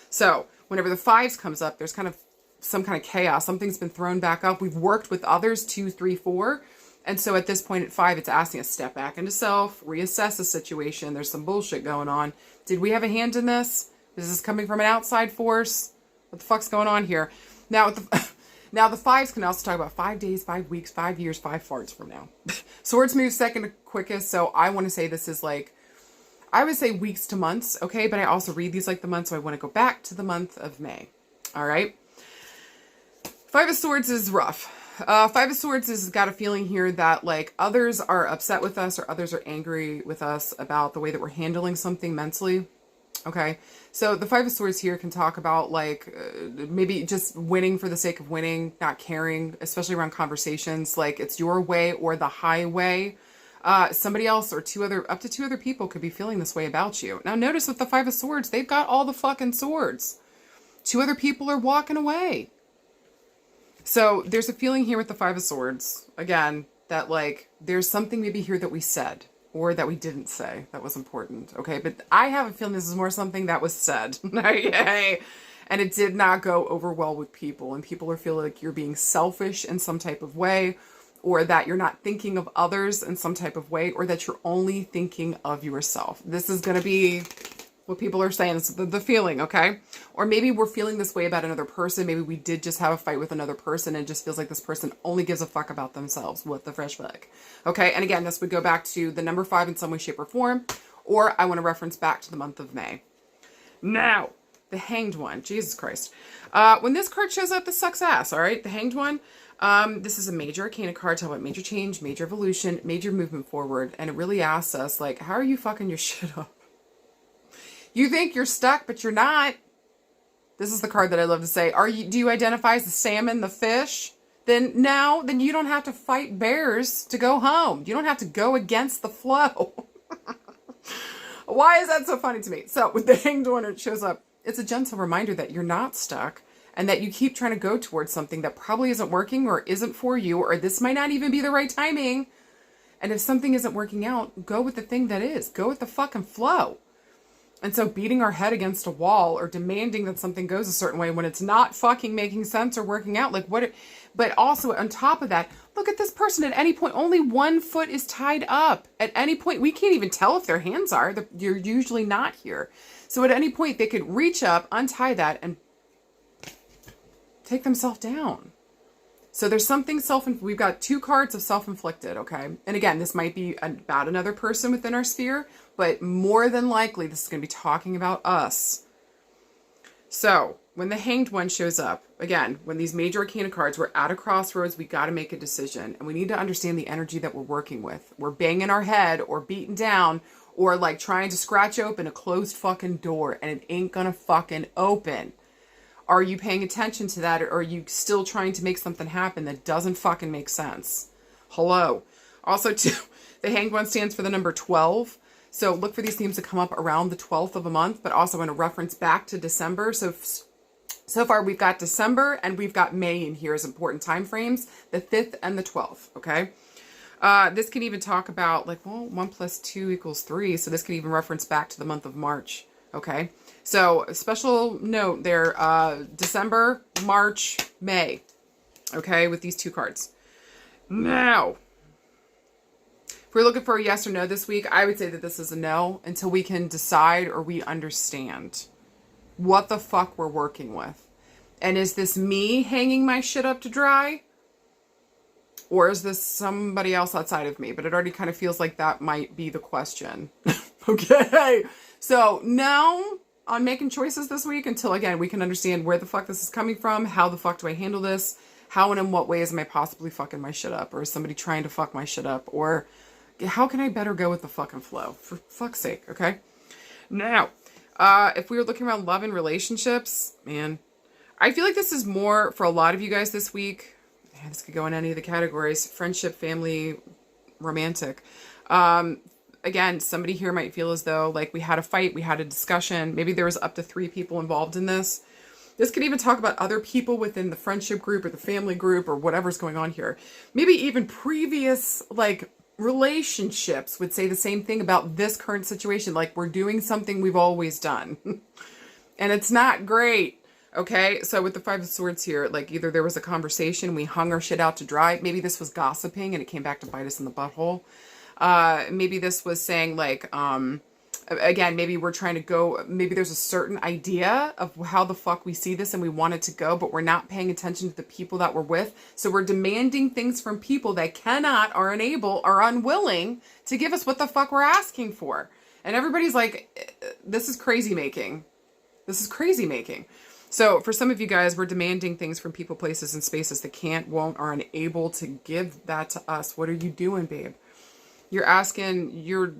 A: So whenever the 5s comes up, there's kind of some kind of chaos. Something's been thrown back up. We've worked with others, 2, 3, 4. And so at this point at 5, it's asking us to step back into self, reassess the situation. There's some bullshit going on. Did we have a hand in this? Is this coming from an outside force? What the fuck's going on here? Now, now the 5s can also talk about 5 days, 5 weeks, 5 years, 5 farts from now. Swords move second to quickest. So I want to say this is like, I would say weeks to months. Okay. But I also read these like the month. So I want to go back to the month of May. All right. 5 of Swords is rough. 5 of Swords has got a feeling here that like others are upset with us or others are angry with us about the way that we're handling something mentally. Okay. So the 5 of Swords here can talk about like maybe just winning for the sake of winning, not caring, especially around conversations. Like it's your way or the highway. Somebody else or up to 2 other people could be feeling this way about you. Now notice with the 5 of Swords, they've got all the fucking swords. 2 other people are walking away. So there's a feeling here with the 5 of Swords, again, that like there's something maybe here that we said or that we didn't say that was important. Okay. But I have a feeling this is more something that was said. And it did not go over well with people. And people are feeling like you're being selfish in some type of way, or that you're not thinking of others in some type of way, or that you're only thinking of yourself. This is going to be what people are saying. It's the feeling, okay? Or maybe we're feeling this way about another person. Maybe we did just have a fight with another person and it just feels like this person only gives a fuck about themselves. What the fresh fuck? Okay, and again, this would go back to the number 5 in some way, shape, or form. Or I want to reference back to the month of May. Now, the Hanged One. Jesus Christ. When this card shows up, this sucks ass, all right? The Hanged One. This is a major arcana card, talking about major change, major evolution, major movement forward. And it really asks us, like, how are you fucking your shit up? You think you're stuck, but you're not. This is the card that I love to say. Do you identify as the salmon, the fish? Then you don't have to fight bears to go home. You don't have to go against the flow. Why is that so funny to me? So with the Hanged One, it shows up. It's a gentle reminder that you're not stuck and that you keep trying to go towards something that probably isn't working or isn't for you, or this might not even be the right timing. And if something isn't working out, go with the thing that is. Go with the fucking flow. And so beating our head against a wall or demanding that something goes a certain way when it's not fucking making sense or working out, like what? But also on top of that, look at this person. At any point, only one foot is tied up. At any point, we can't even tell if their hands are. You're usually not here. So at any point, they could reach up, untie that, and take themselves down. So there's something we've got 2 cards of self-inflicted, okay? And again, this might be about another person within our sphere, but more than likely, this is going to be talking about us. So when the Hanged One shows up, again, when these major arcana cards, we're at a crossroads, we got to make a decision. And we need to understand the energy that we're working with. We're banging our head or beating down or like trying to scratch open a closed fucking door and it ain't going to fucking open. Are you paying attention to that, or are you still trying to make something happen that doesn't fucking make sense? Hello. Also, too, the Hanged One stands for the number 12. So look for these themes to come up around the 12th of a month, but also in a reference back to December. So far we've got December and we've got May in here as important time frames, the 5th and the 12th, okay? This can even talk about like, well, 1 + 2 = 3. So this can even reference back to the month of March, okay? So special note there, December, March, May, okay, with these 2 cards. Now, if we're looking for a yes or no this week, I would say that this is a no until we can decide or we understand what the fuck we're working with. And is this me hanging my shit up to dry? Or is this somebody else outside of me? But it already kind of feels like that might be the question. Okay. So no on making choices this week until, again, we can understand where the fuck this is coming from. How the fuck do I handle this? How and in what ways am I possibly fucking my shit up? Or is somebody trying to fuck my shit up? Or how can I better go with the fucking flow? For fuck's sake, okay? Now, if we were looking around love and relationships, man, I feel like this is more for a lot of you guys this week. Man, this could go in any of the categories. Friendship, family, romantic. Again, somebody here might feel as though like we had a fight, we had a discussion. Maybe there was up to 3 people involved in this. This could even talk about other people within the friendship group or the family group or whatever's going on here. Maybe even previous like relationships would say the same thing about this current situation. Like we're doing something we've always done and it's not great. Okay, so with the Five of Swords here, like either there was a conversation, we hung our shit out to dry. Maybe this was gossiping and it came back to bite us in the butthole. Maybe this was saying like, again, maybe we're trying to go, maybe there's a certain idea of how the fuck we see this and we want it to go, but we're not paying attention to the people that we're with. So we're demanding things from people that cannot, are unable, are unwilling to give us what the fuck we're asking for. And everybody's like, this is crazy making. This is crazy making. So for some of you guys, we're demanding things from people, places, and spaces that can't, won't, are unable to give that to us. What are you doing, babe? You're asking, you're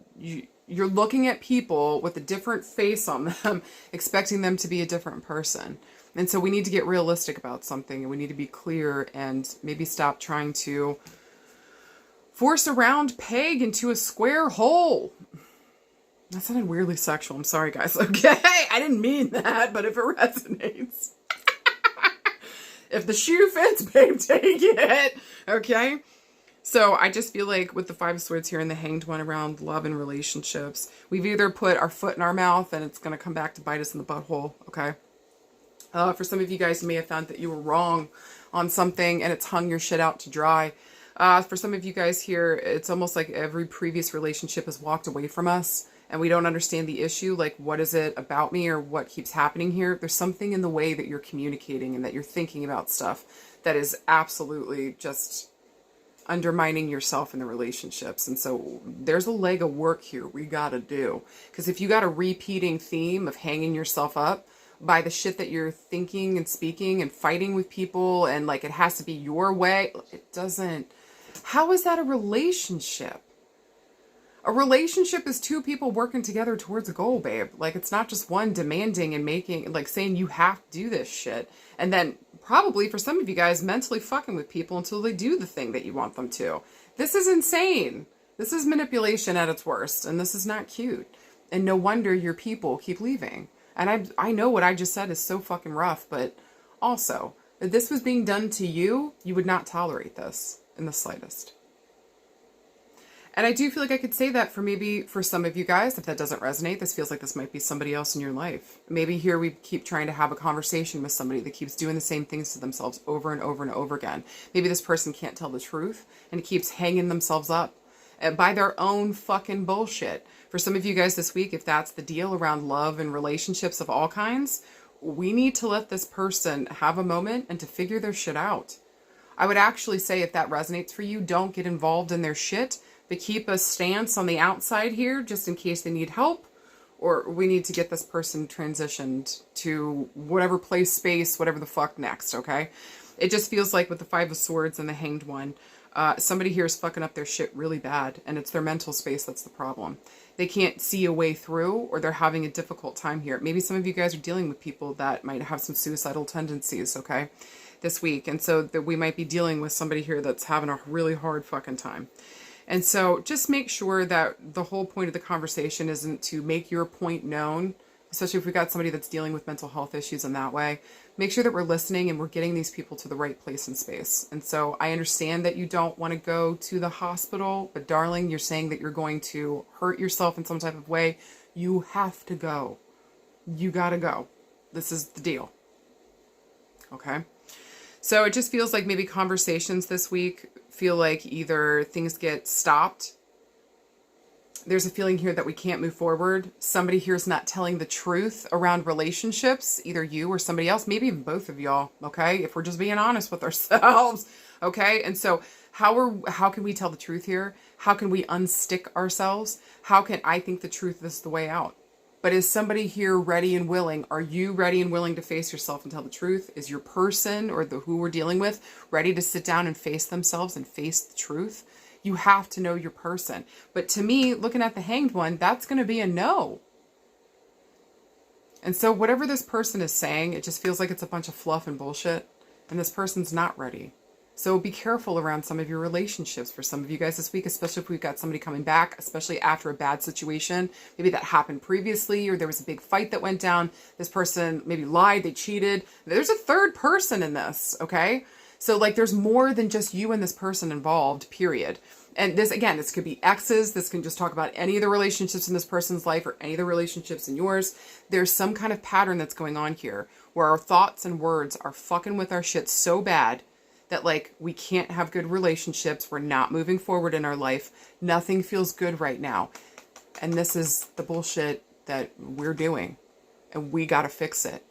A: looking at people with a different face on them, expecting them to be a different person. And so we need to get realistic about something, and we need to be clear and maybe stop trying to force a round peg into a square hole. That sounded weirdly sexual. I'm sorry, guys. Okay, I didn't mean that, but if it resonates. If the shoe fits, babe, take it. Okay? So I just feel like with the Five of Swords here and the Hanged One around love and relationships, we've either put our foot in our mouth and it's going to come back to bite us in the butthole. Okay? For some of you guys, you may have found that you were wrong on something and it's hung your shit out to dry. For some of you guys here, it's almost like every previous relationship has walked away from us. And we don't understand the issue, like what is it about me or what keeps happening here? There's something in the way that you're communicating and that you're thinking about stuff that is absolutely just undermining yourself in the relationships. And so there's a leg of work here we gotta do. Because if you got a repeating theme of hanging yourself up by the shit that you're thinking and speaking and fighting with people and like it has to be your way, it doesn't. How is that a relationship? A relationship is two people working together towards a goal, babe. Like, it's not just one demanding and making, like, saying you have to do this shit. And then, probably, for some of you guys, mentally fucking with people until they do the thing that you want them to. This is insane. This is manipulation at its worst. And this is not cute. And no wonder your people keep leaving. And I know what I just said is so fucking rough, but also, if this was being done to you, you would not tolerate this in the slightest. And I do feel like I could say that for some of you guys. If that doesn't resonate, this feels like this might be somebody else in your life. Maybe here we keep trying to have a conversation with somebody that keeps doing the same things to themselves over and over and over again. Maybe this person can't tell the truth and keeps hanging themselves up by their own fucking bullshit. For some of you guys this week, if that's the deal around love and relationships of all kinds, we need to let this person have a moment and to figure their shit out. I would actually say if that resonates for you, don't get involved in their shit. But keep a stance on the outside here just in case they need help or we need to get this person transitioned to whatever place, space, whatever the fuck next, okay? It just feels like with the Five of Swords and the Hanged One, somebody here is fucking up their shit really bad and it's their mental space that's the problem. They can't see a way through or they're having a difficult time here. Maybe some of you guys are dealing with people that might have some suicidal tendencies, okay, this week. And so that we might be dealing with somebody here that's having a really hard fucking time. And so just make sure that the whole point of the conversation isn't to make your point known, especially if we've got somebody that's dealing with mental health issues in that way. Make sure that we're listening and we're getting these people to the right place and space. And so I understand that you don't want to go to the hospital, but darling, you're saying that you're going to hurt yourself in some type of way. You have to go. You gotta go. This is the deal. Okay? So it just feels like maybe conversations this week feel like either things get stopped. There's a feeling here that we can't move forward. Somebody here is not telling the truth around relationships, either you or somebody else, maybe even both of y'all, okay? If we're just being honest with ourselves, okay? And so how can we tell the truth here? How can we unstick ourselves? How can I think the truth is the way out? But is somebody here ready and willing? Are you ready and willing to face yourself and tell the truth? Is your person or who we're dealing with ready to sit down and face themselves and face the truth? You have to know your person. But to me, looking at the Hanged One, that's going to be a no. And so whatever this person is saying, it just feels like it's a bunch of fluff and bullshit. And this person's not ready. So be careful around some of your relationships for some of you guys this week, especially if we've got somebody coming back, especially after a bad situation. Maybe that happened previously or there was a big fight that went down. This person maybe lied, they cheated. There's a third person in this, okay? So like there's more than just you and this person involved, period. And this, again, this could be exes. This can just talk about any of the relationships in this person's life or any of the relationships in yours. There's some kind of pattern that's going on here where our thoughts and words are fucking with our shit so bad that, like, we can't have good relationships. We're not moving forward in our life. Nothing feels good right now. And this is the bullshit that we're doing. And we got to fix it.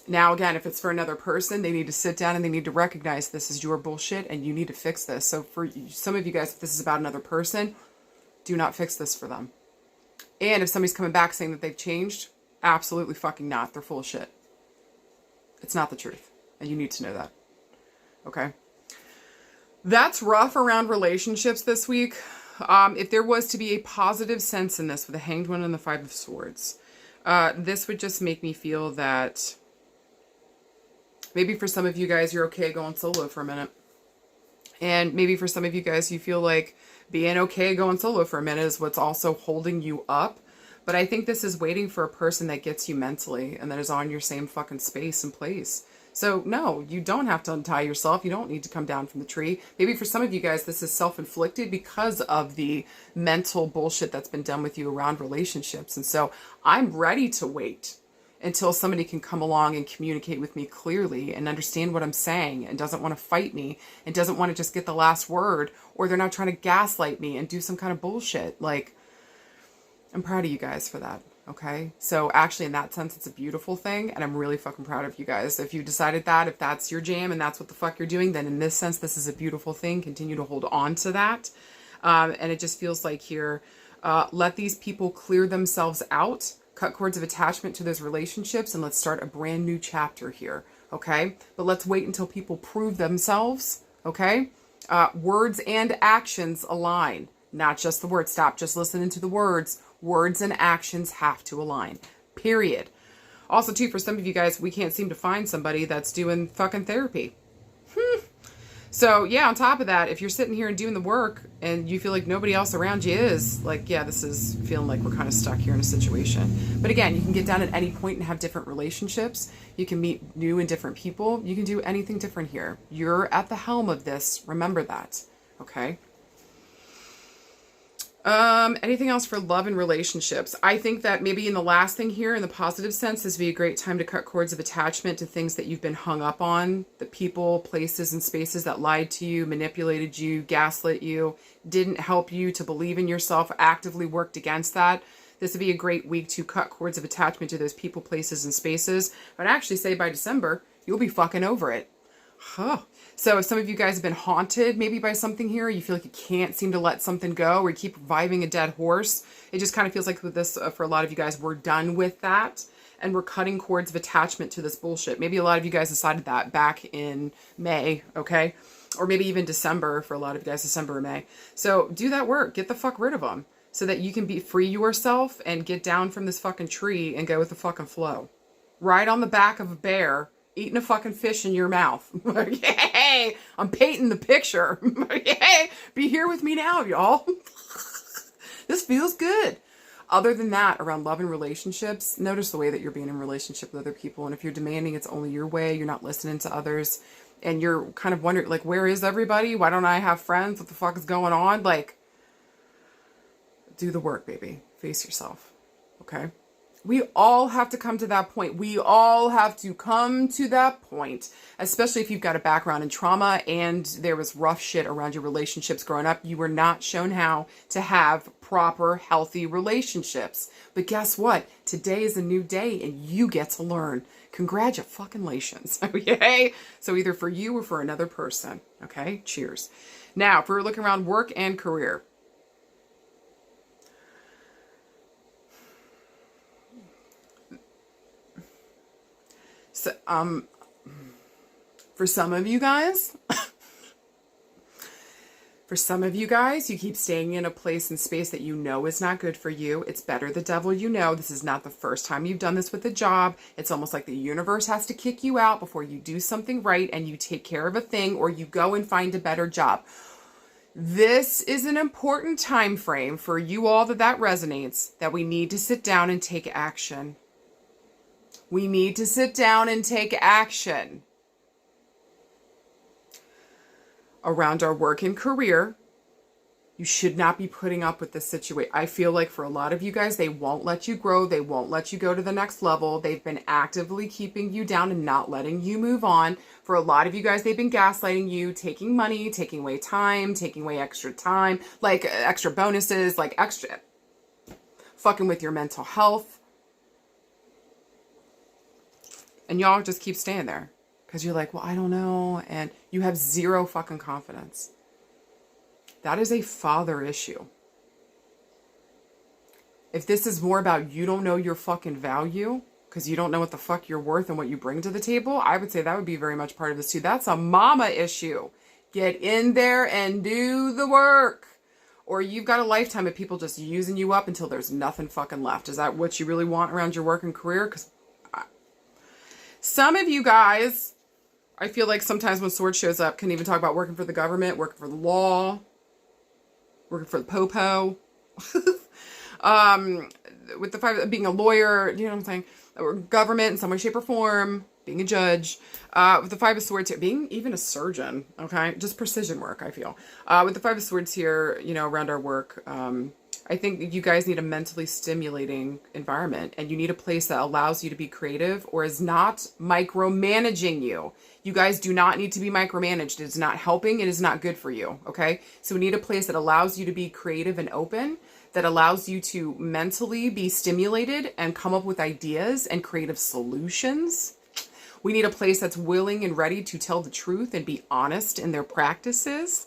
A: Now, again, if it's for another person, they need to sit down and they need to recognize this is your bullshit and you need to fix this. So for some of you guys, if this is about another person, do not fix this for them. And if somebody's coming back saying that they've changed, absolutely fucking not. They're full of shit. It's not the truth. And you need to know that. Okay? That's rough around relationships this week. If there was to be a positive sense in this with the Hanged One and the Five of Swords, this would just make me feel that maybe for some of you guys, you're okay going solo for a minute. And maybe for some of you guys, you feel like being okay going solo for a minute is what's also holding you up. But I think this is waiting for a person that gets you mentally and that is on your same fucking space and place. So no, you don't have to untie yourself. You don't need to come down from the tree. Maybe for some of you guys, this is self-inflicted because of the mental bullshit that's been done with you around relationships. And so I'm ready to wait until somebody can come along and communicate with me clearly and understand what I'm saying and doesn't want to fight me and doesn't want to just get the last word, or they're not trying to gaslight me and do some kind of bullshit. Like, I'm proud of you guys for that. Okay. So actually in that sense, it's a beautiful thing. And I'm really fucking proud of you guys. If you decided that, if that's your jam and that's what the fuck you're doing, then in this sense, this is a beautiful thing. Continue to hold on to that. And it just feels like here, let these people clear themselves out. Cut cords of attachment to those relationships, and let's start a brand new chapter here, okay? But let's wait until people prove themselves, okay? Words and actions align, not just the words. Stop just listening to the words. Words and actions have to align, period. Also, too, for some of you guys, we can't seem to find somebody that's doing fucking therapy. So, yeah, on top of that, if you're sitting here and doing the work and you feel like nobody else around you is, like, yeah, this is feeling like we're kind of stuck here in a situation. But again, you can get down at any point and have different relationships. You can meet new and different people. You can do anything different here. You're at the helm of this. Remember that. Okay? Anything else for love and relationships? I think that maybe in the last thing here, in the positive sense, this would be a great time to cut cords of attachment to things that you've been hung up on, the people, places, and spaces that lied to you, manipulated you, gaslit you, didn't help you to believe in yourself, actively worked against that. This would be a great week to cut cords of attachment to those people, places, and spaces. I'd actually say by December, you'll be fucking over it. So if some of you guys have been haunted maybe by something here, you feel like you can't seem to let something go, or you keep reviving a dead horse, it just kind of feels like with this, for a lot of you guys, we're done with that. And we're cutting cords of attachment to this bullshit. Maybe a lot of you guys decided that back in May, okay? Or maybe even December for a lot of you guys, December or May. So do that work. Get the fuck rid of them so that you can be free yourself and get down from this fucking tree and go with the fucking flow. Ride on the back of a bear, eating a fucking fish in your mouth. Yay! I'm painting the picture. Yay! Be here with me now, y'all. This feels good. Other than that, around love and relationships, notice the way that you're being in relationship with other people. And if you're demanding it's only your way, you're not listening to others, and you're kind of wondering, like, where is everybody? Why don't I have friends? What the fuck is going on? Like, do the work, baby. Face yourself. Okay? We all have to come to that point. We all have to come to that point, especially if you've got a background in trauma and there was rough shit around your relationships growing up. You were not shown how to have proper, healthy relationships. But guess what? Today is a new day and you get to learn. Congratulations. Okay? So either for you or for another person. Okay? Cheers. Now, if we're looking around work and career. So, for some of you guys, you keep staying in a place and space that you know is not good for you. It's better the devil you know. This is not the first time you've done this with a job. It's almost like the universe has to kick you out before you do something right and you take care of a thing or you go and find a better job. This is an important time frame for you all that resonates, that we need to sit down and take action. We need to sit down and take action around our work and career. You should not be putting up with this situation. I feel like for a lot of you guys, they won't let you grow. They won't let you go to the next level. They've been actively keeping you down and not letting you move on. For a lot of you guys, they've been gaslighting you, taking money, taking away time, taking away extra time, like extra bonuses, like extra fucking with your mental health. And y'all just keep staying there because you're like, well, I don't know. And you have zero fucking confidence. That is a father issue. If this is more about you don't know your fucking value because you don't know what the fuck you're worth and what you bring to the table, I would say that would be very much part of this too. That's a mama issue. Get in there and do the work. Or you've got a lifetime of people just using you up until there's nothing fucking left. Is that what you really want around your work and career? Because some of you guys, I feel like sometimes when Sword shows up, can even talk about working for the government, working for the law, working for the popo, with the five, being a lawyer, you know what I'm saying, or government in some way, shape, or form, being a judge, with the Five of Swords here, being even a surgeon, okay, just precision work, I feel. With the Five of Swords here, you know, around our work, I think you guys need a mentally stimulating environment, and you need a place that allows you to be creative or is not micromanaging you. You guys do not need to be micromanaged. It is not helping. It is not good for you. Okay. So we need a place that allows you to be creative and open, that allows you to mentally be stimulated and come up with ideas and creative solutions. We need a place that's willing and ready to tell the truth and be honest in their practices.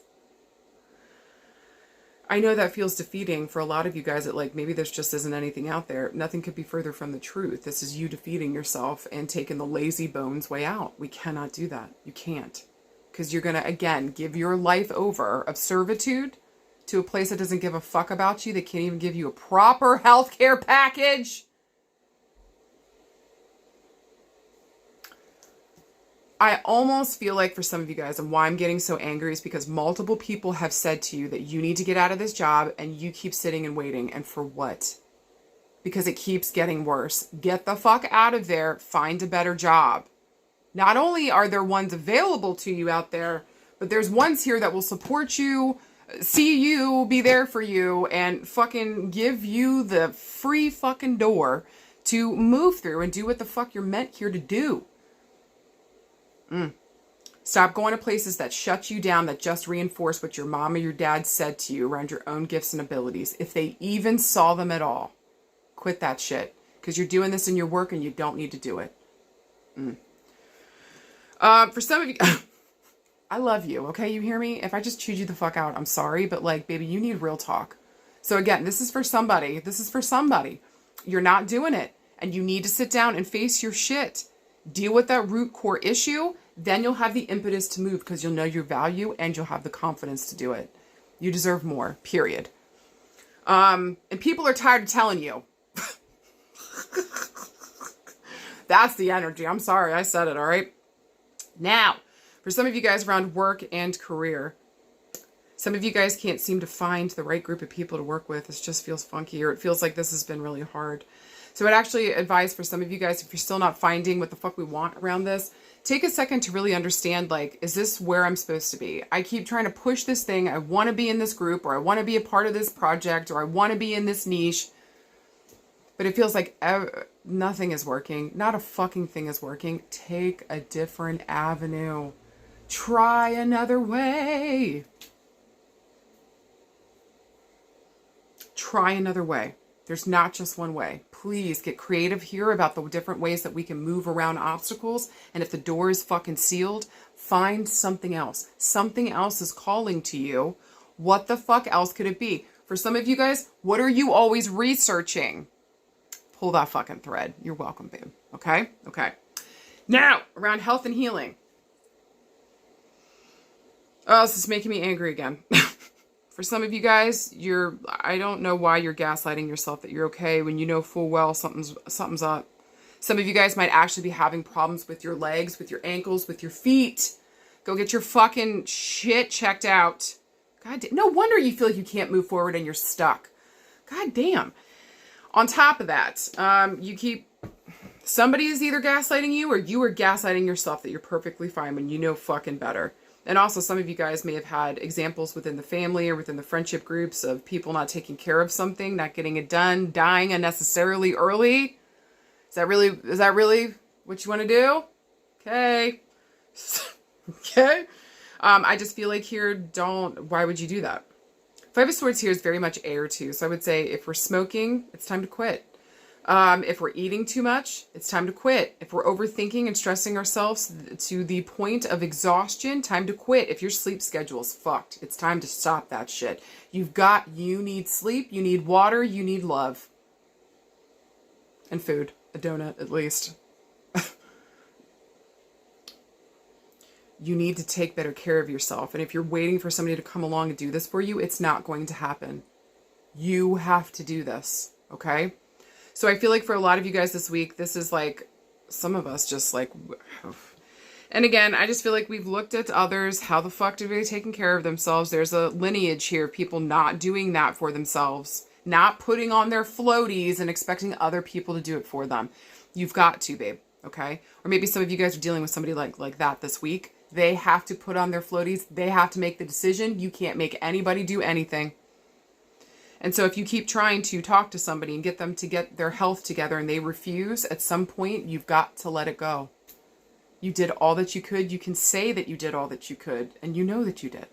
A: I know that feels defeating for a lot of you guys, that like maybe there's just isn't anything out there. Nothing could be further from the truth. This is you defeating yourself and taking the lazy bones way out. We cannot do that. You can't. Because you're going to, again, give your life over of servitude to a place that doesn't give a fuck about you. They can't even give you a proper healthcare package. I almost feel like for some of you guys, and why I'm getting so angry is because multiple people have said to you that you need to get out of this job, and you keep sitting and waiting. And for what? Because it keeps getting worse. Get the fuck out of there. Find a better job. Not only are there ones available to you out there, but there's ones here that will support you, see you, be there for you, and fucking give you the free fucking door to move through and do what the fuck you're meant here to do. Stop going to places that shut you down, that just reinforce what your mom or your dad said to you around your own gifts and abilities. If they even saw them at all, quit that shit. Because you're doing this in your work and you don't need to do it. For some of you, I love you, okay? You hear me? If I just chewed you the fuck out, I'm sorry. But like, baby, you need real talk. So again, this is for somebody. This is for somebody. You're not doing it. And you need to sit down and face your shit. Deal with that root core issue. Then you'll have the impetus to move because you'll know your value and you'll have the confidence to do it. You deserve more, period. And people are tired of telling you. That's the energy. I'm sorry, I said it, all right? Now, for some of you guys around work and career, some of you guys can't seem to find the right group of people to work with. It just feels funky, or it feels like this has been really hard. So I'd actually advise for some of you guys, if you're still not finding what the fuck we want around this, take a second to really understand, like, is this where I'm supposed to be? I keep trying to push this thing. I want to be in this group, or I want to be a part of this project, or I want to be in this niche. But it feels like nothing is working. Not a fucking thing is working. Take a different avenue. Try another way. Try another way. There's not just one way. Please get creative here about the different ways that we can move around obstacles. And if the door is fucking sealed, find something else. Something else is calling to you. What the fuck else could it be? For some of you guys, what are you always researching? Pull that fucking thread. You're welcome, babe. Okay? Okay. Now, around health and healing. Oh, this is making me angry again. For some of you guys, I don't know why you're gaslighting yourself that you're okay when you know full well something's up. Some of you guys might actually be having problems with your legs, with your ankles, with your feet. Go get your fucking shit checked out. God damn. No wonder you feel like you can't move forward and you're stuck. God damn. On top of that, somebody is either gaslighting you or you are gaslighting yourself that you're perfectly fine when you know fucking better. And also some of you guys may have had examples within the family or within the friendship groups of people not taking care of something, not getting it done, dying unnecessarily early. Is that really what you want to do? Okay. Okay. I just feel like here, why would you do that? Five of Swords here is very much air too. So I would say if we're smoking, it's time to quit. If we're eating too much, it's time to quit. If we're overthinking and stressing ourselves to the point of exhaustion, time to quit. If your sleep schedule is fucked, it's time to stop that shit. You need sleep, you need water, you need love. And food. A donut, at least. You need to take better care of yourself. And if you're waiting for somebody to come along and do this for you, it's not going to happen. You have to do this, okay? So I feel like for a lot of you guys this week, this is like, some of us just like, and again, I just feel like we've looked at others. How the fuck do they taking care of themselves? There's a lineage here of people not doing that for themselves, not putting on their floaties and expecting other people to do it for them. You've got to, babe, okay? Or maybe some of you guys are dealing with somebody like that this week. They have to put on their floaties. They have to make the decision. You can't make anybody do anything. And so if you keep trying to talk to somebody and get them to get their health together and they refuse, at some point, you've got to let it go. You did all that you could. You can say that you did all that you could, and you know that you did.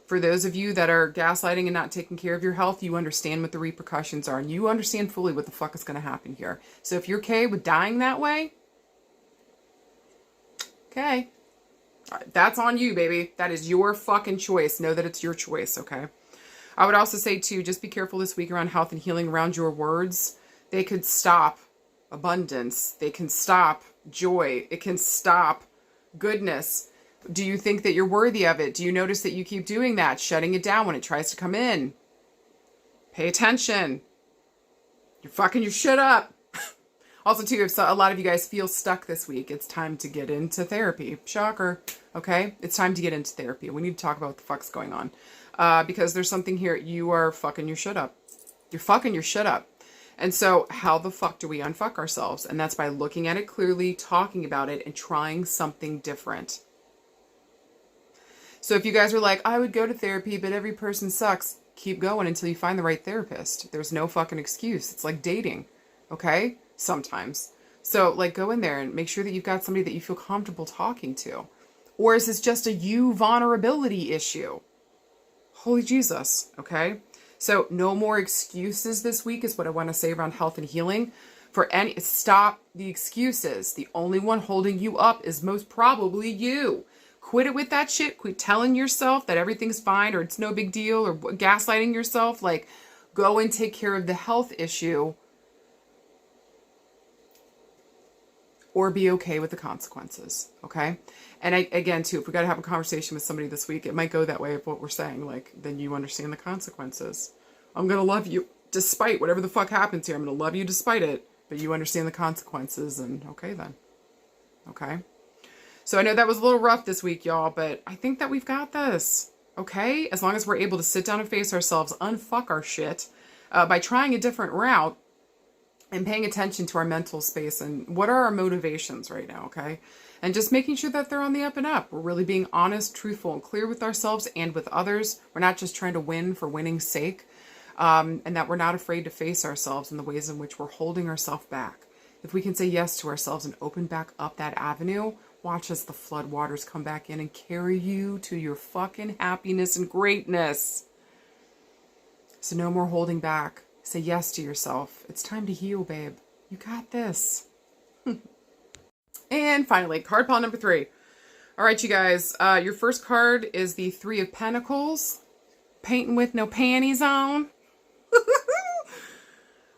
A: For those of you that are gaslighting and not taking care of your health, you understand what the repercussions are, and you understand fully what the fuck is going to happen here. So if you're okay with dying that way, okay. That's on you, baby. That is your fucking choice. Know that it's your choice, okay? I would also say, too, just be careful this week around health and healing around your words. They could stop abundance. They can stop joy. It can stop goodness. Do you think that you're worthy of it? Do you notice that you keep doing that, shutting it down when it tries to come in? Pay attention. You're fucking your shit up. Also, too, if a lot of you guys feel stuck this week, it's time to get into therapy. Shocker. Okay? It's time to get into therapy. We need to talk about what the fuck's going on. Because there's something here. You are fucking your shit up. You're fucking your shit up. And so how the fuck do we unfuck ourselves? And that's by looking at it clearly, talking about it, and trying something different. So if you guys are like, I would go to therapy, but every person sucks, keep going until you find the right therapist. There's no fucking excuse. It's like dating. Okay? Sometimes. So like go in there and make sure that you've got somebody that you feel comfortable talking to. Or is this just a you vulnerability issue? Holy Jesus. Okay? So no more excuses this week is what I want to say around health and healing. Stop the excuses. The only one holding you up is most probably you. Quit it with that shit. Quit telling yourself that everything's fine or it's no big deal or gaslighting yourself. Like go and take care of the health issue. Or be okay with the consequences, okay? And again, too, if we got to have a conversation with somebody this week, it might go that way of what we're saying. Like, then you understand the consequences. I'm going to love you despite whatever the fuck happens here. I'm going to love you despite it, but you understand the consequences, and okay then. Okay? So I know that was a little rough this week, y'all, but I think that we've got this, okay? As long as we're able to sit down and face ourselves, unfuck our shit, by trying a different route, and paying attention to our mental space and what are our motivations right now, okay? And just making sure that they're on the up and up. We're really being honest, truthful, and clear with ourselves and with others. We're not just trying to win for winning's sake. And that we're not afraid to face ourselves in the ways in which we're holding ourselves back. If we can say yes to ourselves and open back up that avenue, watch as the flood waters come back in and carry you to your fucking happiness and greatness. So no more holding back. Say yes to yourself. It's time to heal, babe. You got this. And finally, card pile number 3. All right, you guys. Your first card is the 3 of Pentacles. Painting with no panties on.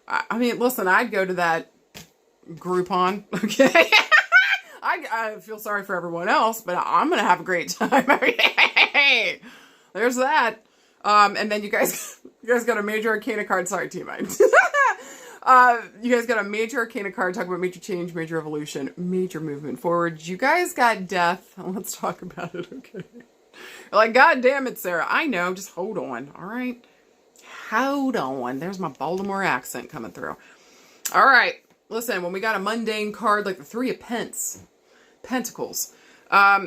A: I mean, listen, I'd go to that Groupon, okay? I feel sorry for everyone else, but I'm going to have a great time. Hey, there's that. And then you guys got a major arcana card. Sorry, team mind. You guys got a major arcana card talking about major change, major evolution, major movement forward. You guys got death. Let's talk about it, okay? Like, God damn it, Sarah. I know. Just hold on. All right. Hold on. There's my Baltimore accent coming through. All right. Listen, when we got a mundane card like the 3 of Pentacles,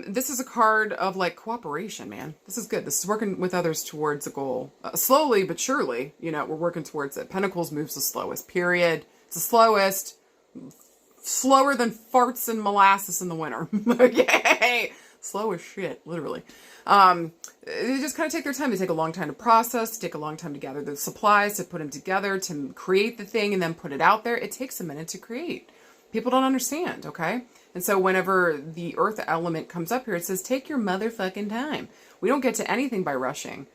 A: This is a card of like cooperation, man. This is good. This is working with others towards a goal. Slowly but surely, you know, we're working towards it. Pentacles moves the slowest, period. It's the slowest. Slower than farts and molasses in the winter. Okay. Slow as shit, literally. They just kind of take their time. They take a long time to process, to take a long time to gather the supplies, to put them together, to create the thing and then put it out there. It takes a minute to create. People don't understand, okay? And so whenever the earth element comes up here, it says, take your motherfucking time. We don't get to anything by rushing.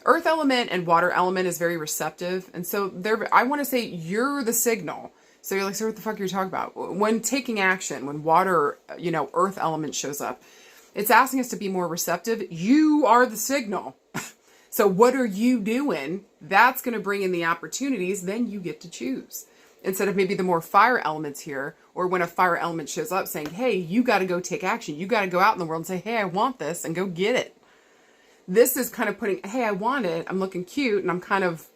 A: Earth element and water element is very receptive. And so I want to say you're the signal. So you're like, so what the fuck are you talking about? When taking action, when water, you know, earth element shows up, it's asking us to be more receptive. You are the signal. So what are you doing? That's going to bring in the opportunities. Then you get to choose. Instead of maybe the more fire elements here, or when a fire element shows up saying, hey, you got to go take action. You got to go out in the world and say, hey, I want this, and go get it. This is kind of putting, hey, I want it. I'm looking cute, and I'm kind of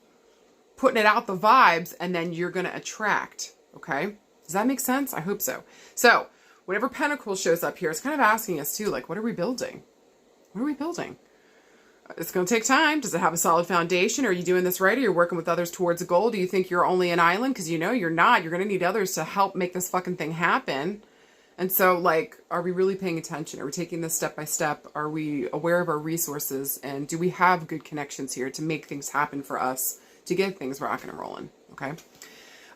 A: putting it out the vibes, and then you're going to attract. Okay? Does that make sense? I hope so. So whenever Pentacles shows up here, it's kind of asking us too, like, what are we building? What are we building? It's going to take time. Does it have a solid foundation? Are you doing this right? Are you working with others towards a goal? Do you think you're only an island? Because you know you're not. You're going to need others to help make this fucking thing happen. And so, like, are we really paying attention? Are we taking this step by step? Are we aware of our resources? And do we have good connections here to make things happen for us, to get things rocking and rolling? Okay.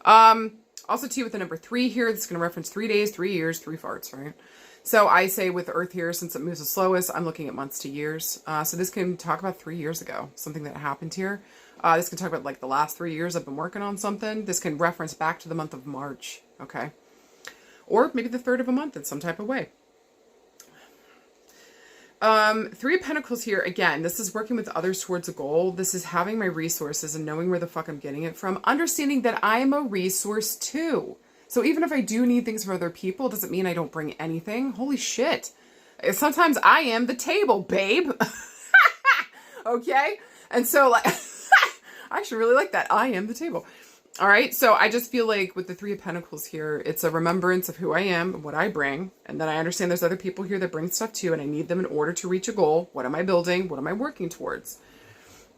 A: Also, too, with the number 3 here, this is going to reference 3 days, 3 years, 3 farts, right? So I say with Earth here, since it moves the slowest, I'm looking at months to years. So this can talk about 3 years ago, something that happened here. This can talk about like the last 3 years I've been working on something. This can reference back to the month of March, okay? Or maybe the third of a month in some type of way. 3 of Pentacles here, again, this is working with others towards a goal. This is having my resources and knowing where the fuck I'm getting it from. Understanding that I am a resource too. So even if I do need things from other people, doesn't mean I don't bring anything. Holy shit. Sometimes I am the table, babe. Okay? And so, like, I actually really like that. I am the table. All right? So I just feel like with the 3 of Pentacles here, it's a remembrance of who I am and what I bring. And then I understand there's other people here that bring stuff too, and I need them in order to reach a goal. What am I building? What am I working towards?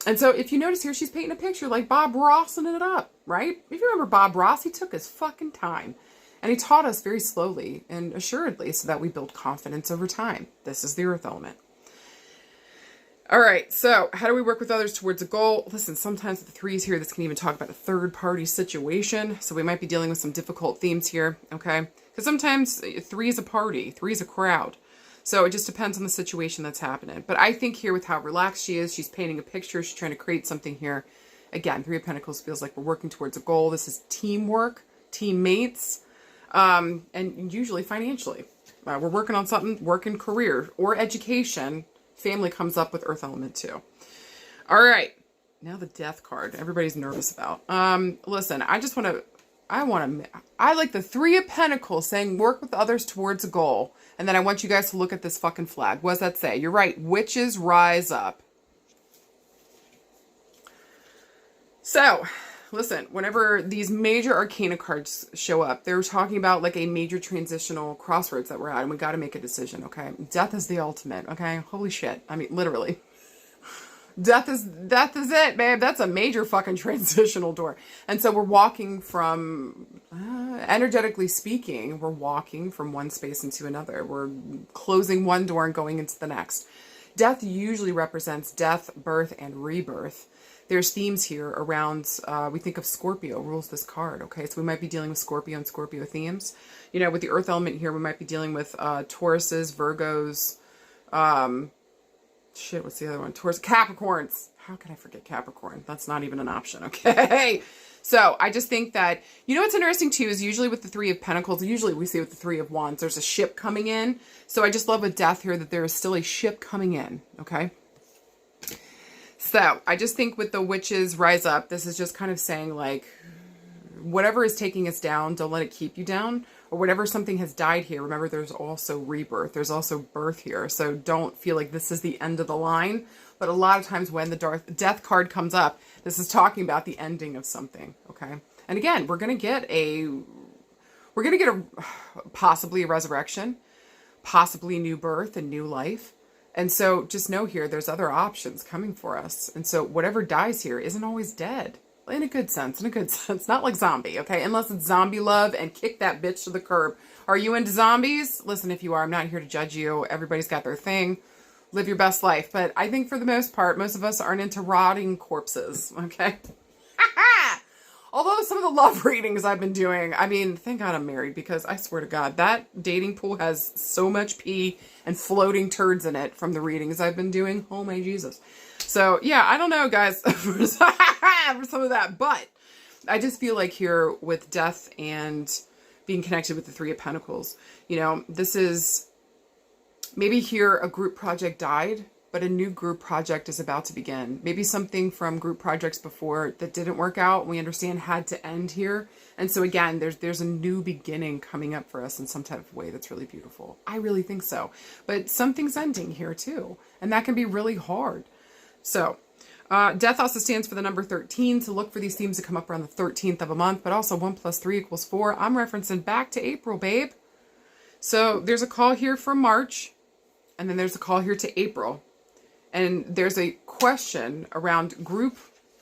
A: And so if you notice here, she's painting a picture like Bob Rossing it up, right? If you remember Bob Ross, he took his fucking time. And he taught us very slowly and assuredly so that we build confidence over time. This is the earth element. All right, so how do we work with others towards a goal? Listen, sometimes with the 3s here, this can even talk about a third-party situation. So we might be dealing with some difficult themes here, okay? Because sometimes 3 is a party, 3 is a crowd. So it just depends on the situation that's happening. But I think here with how relaxed she is, she's painting a picture. She's trying to create something here. Again, 3 of Pentacles feels like we're working towards a goal. This is teamwork, teammates, and usually financially. We're working on something, working career or education. Family comes up with earth element too. All right. Now the death card. Everybody's nervous about. Listen, I like the 3 of Pentacles saying work with others towards a goal. And then I want you guys to look at this fucking flag. What does that say? You're right. Witches rise up. So, listen, whenever these major arcana cards show up, they're talking about like a major transitional crossroads that we're at. And we got to make a decision, okay? Death is the ultimate, okay? Holy shit. I mean, literally. Death is it, babe. That's a major fucking transitional door. And so we're walking from, energetically speaking, we're walking from one space into another. We're closing one door and going into the next. Death usually represents death, birth, and rebirth. There's themes here around, we think of Scorpio rules this card, okay? So we might be dealing with Scorpio and Scorpio themes. You know, with the earth element here, we might be dealing with Tauruses, Virgos, what's the other one? Taurus, Capricorns. How can I forget Capricorn? That's not even an option, okay? So I just think that, you know what's interesting too is usually with the 3 of Pentacles, usually we see with the 3 of Wands, there's a ship coming in. So I just love with death here that there is still a ship coming in, okay? So I just think with the witches rise up, this is just kind of saying like, whatever is taking us down, don't let it keep you down. Or whatever something has died here, remember there's also rebirth. There's also birth here. So don't feel like this is the end of the line. But a lot of times when the death card comes up, this is talking about the ending of something, okay? And again, we're going to get possibly a resurrection. possibly new birth and new life. And so just know here, there's other options coming for us. And so whatever dies here isn't always dead. In a good sense, not like zombie, okay? Unless it's zombie love and kick that bitch to the curb. Are you into zombies? Listen, if you are, I'm not here to judge you. Everybody's got their thing. Live your best life. But I think for the most part, most of us aren't into rotting corpses, okay? Although some of the love readings I've been doing, I mean, thank God I'm married, because I swear to God, that dating pool has so much pee and floating turds in it from the readings I've been doing. Oh my Jesus. So yeah, I don't know, guys, for some of that, but I just feel like here with death and being connected with the Three of Pentacles, you know, this is maybe here a group project died, but a new group project is about to begin. Maybe something from group projects before that didn't work out, we understand had to end here. And so again, there's a new beginning coming up for us in some type of way that's really beautiful. I really think so. But something's ending here too. And that can be really hard. So death also stands for the number 13. So look for these themes to come up around the 13th of a month, but also 1 + 3 = 4. I'm referencing back to April, babe. So there's a call here for March, and then there's a call here to April. And there's a question around group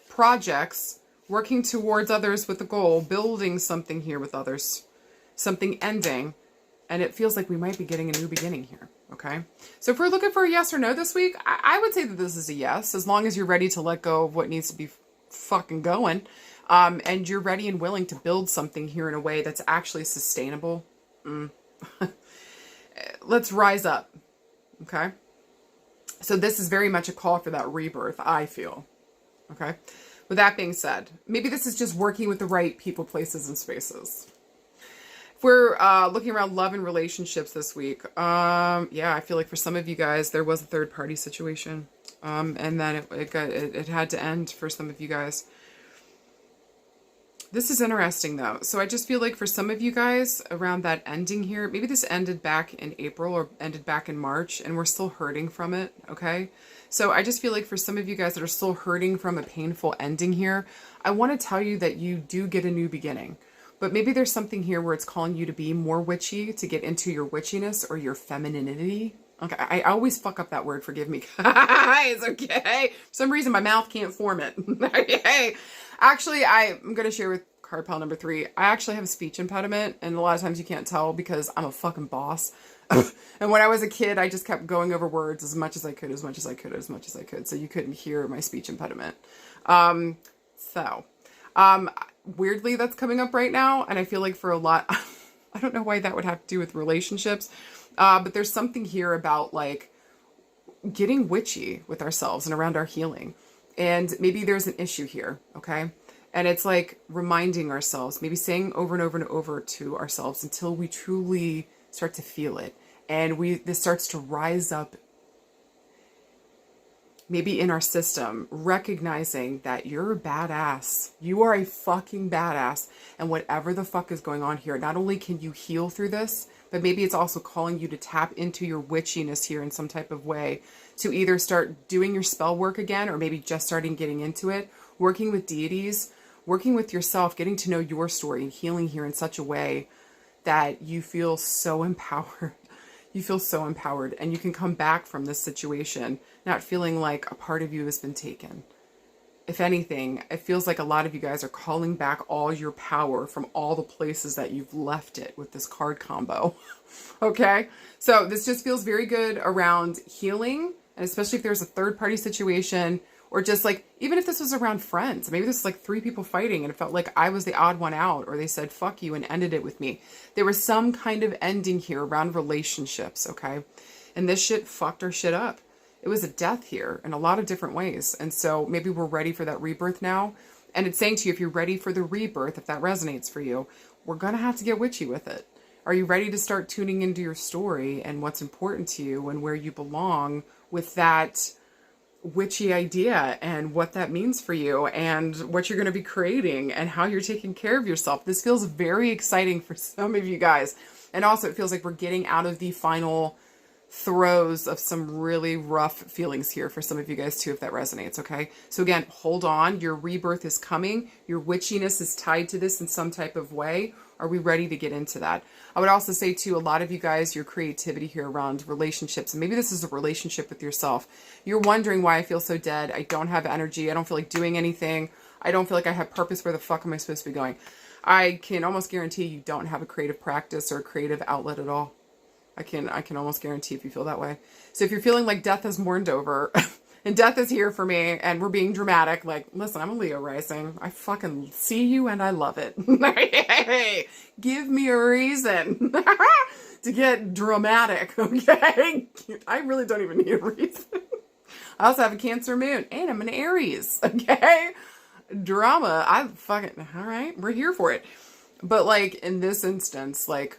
A: projects, working towards others with a goal, building something here with others, something ending. And it feels like we might be getting a new beginning here. Okay. So if we're looking for a yes or no this week, I would say that this is a yes, as long as you're ready to let go of what needs to be fucking going. And you're ready and willing to build something here in a way that's actually sustainable. Let's rise up. Okay. So this is very much a call for that rebirth, I feel. Okay. With that being said, maybe this is just working with the right people, places, and spaces. If we're looking around love and relationships this week, yeah, I feel like for some of you guys, there was a third party situation. And then it had to end for some of you guys. This is interesting though. So I just feel like for some of you guys around that ending here, maybe this ended back in April or ended back in March and we're still hurting from it. Okay. So I just feel like for some of you guys that are still hurting from a painful ending here, I want to tell you that you do get a new beginning, but maybe there's something here where it's calling you to be more witchy, to get into your witchiness or your femininity. Okay. I always fuck up that word. Forgive me. It's okay. For some reason my mouth can't form it. Okay. Actually, I'm going to share with card pile number 3. I actually have a speech impediment, and a lot of times you can't tell because I'm a fucking boss. And when I was a kid, I just kept going over words as much as I could, so you couldn't hear my speech impediment. Weirdly, that's coming up right now, and I feel like for a lot, I don't know why that would have to do with relationships, but there's something here about like getting witchy with ourselves and around our healing. And maybe there's an issue here, okay? And it's like reminding ourselves, maybe saying over and over and over to ourselves until we truly start to feel it. And this starts to rise up maybe in our system, recognizing that you're a badass. You are a fucking badass. And whatever the fuck is going on here, not only can you heal through this, but maybe it's also calling you to tap into your witchiness here in some type of way, to either start doing your spell work again, or maybe just starting getting into it, working with deities, working with yourself, getting to know your story and healing here in such a way that you feel so empowered. You feel so empowered and you can come back from this situation not feeling like a part of you has been taken. If anything, it feels like a lot of you guys are calling back all your power from all the places that you've left it with this card combo. Okay? So this just feels very good around healing, and especially if there's a third party situation, or just like, even if this was around friends, maybe this is like 3 people fighting and it felt like I was the odd one out, or they said, fuck you, and ended it with me. There was some kind of ending here around relationships. Okay? And this shit fucked our shit up. It was a death here in a lot of different ways. And so maybe we're ready for that rebirth now. And it's saying to you, if you're ready for the rebirth, if that resonates for you, we're going to have to get witchy with it. Are you ready to start tuning into your story and what's important to you and where you belong with that witchy idea and what that means for you and what you're going to be creating and how you're taking care of yourself? This feels very exciting for some of you guys. And also it feels like we're getting out of the final throes of some really rough feelings here for some of you guys too, if that resonates. Okay. So again, hold on. Your rebirth is coming. Your witchiness is tied to this in some type of way. Are we ready to get into that? I would also say too, a lot of you guys, your creativity here around relationships, and maybe this is a relationship with yourself. You're wondering why I feel so dead. I don't have energy. I don't feel like doing anything. I don't feel like I have purpose. Where the fuck am I supposed to be going? I can almost guarantee you don't have a creative practice or a creative outlet at all. I can almost guarantee if you feel that way. So if you're feeling like death has mourned over and death is here for me and we're being dramatic, like, listen, I'm a Leo rising. I fucking see you and I love it. Hey, give me a reason to get dramatic, okay? I really don't even need a reason. I also have a Cancer moon and I'm an Aries, okay? Drama, I fucking, all right, we're here for it. But like in this instance, like,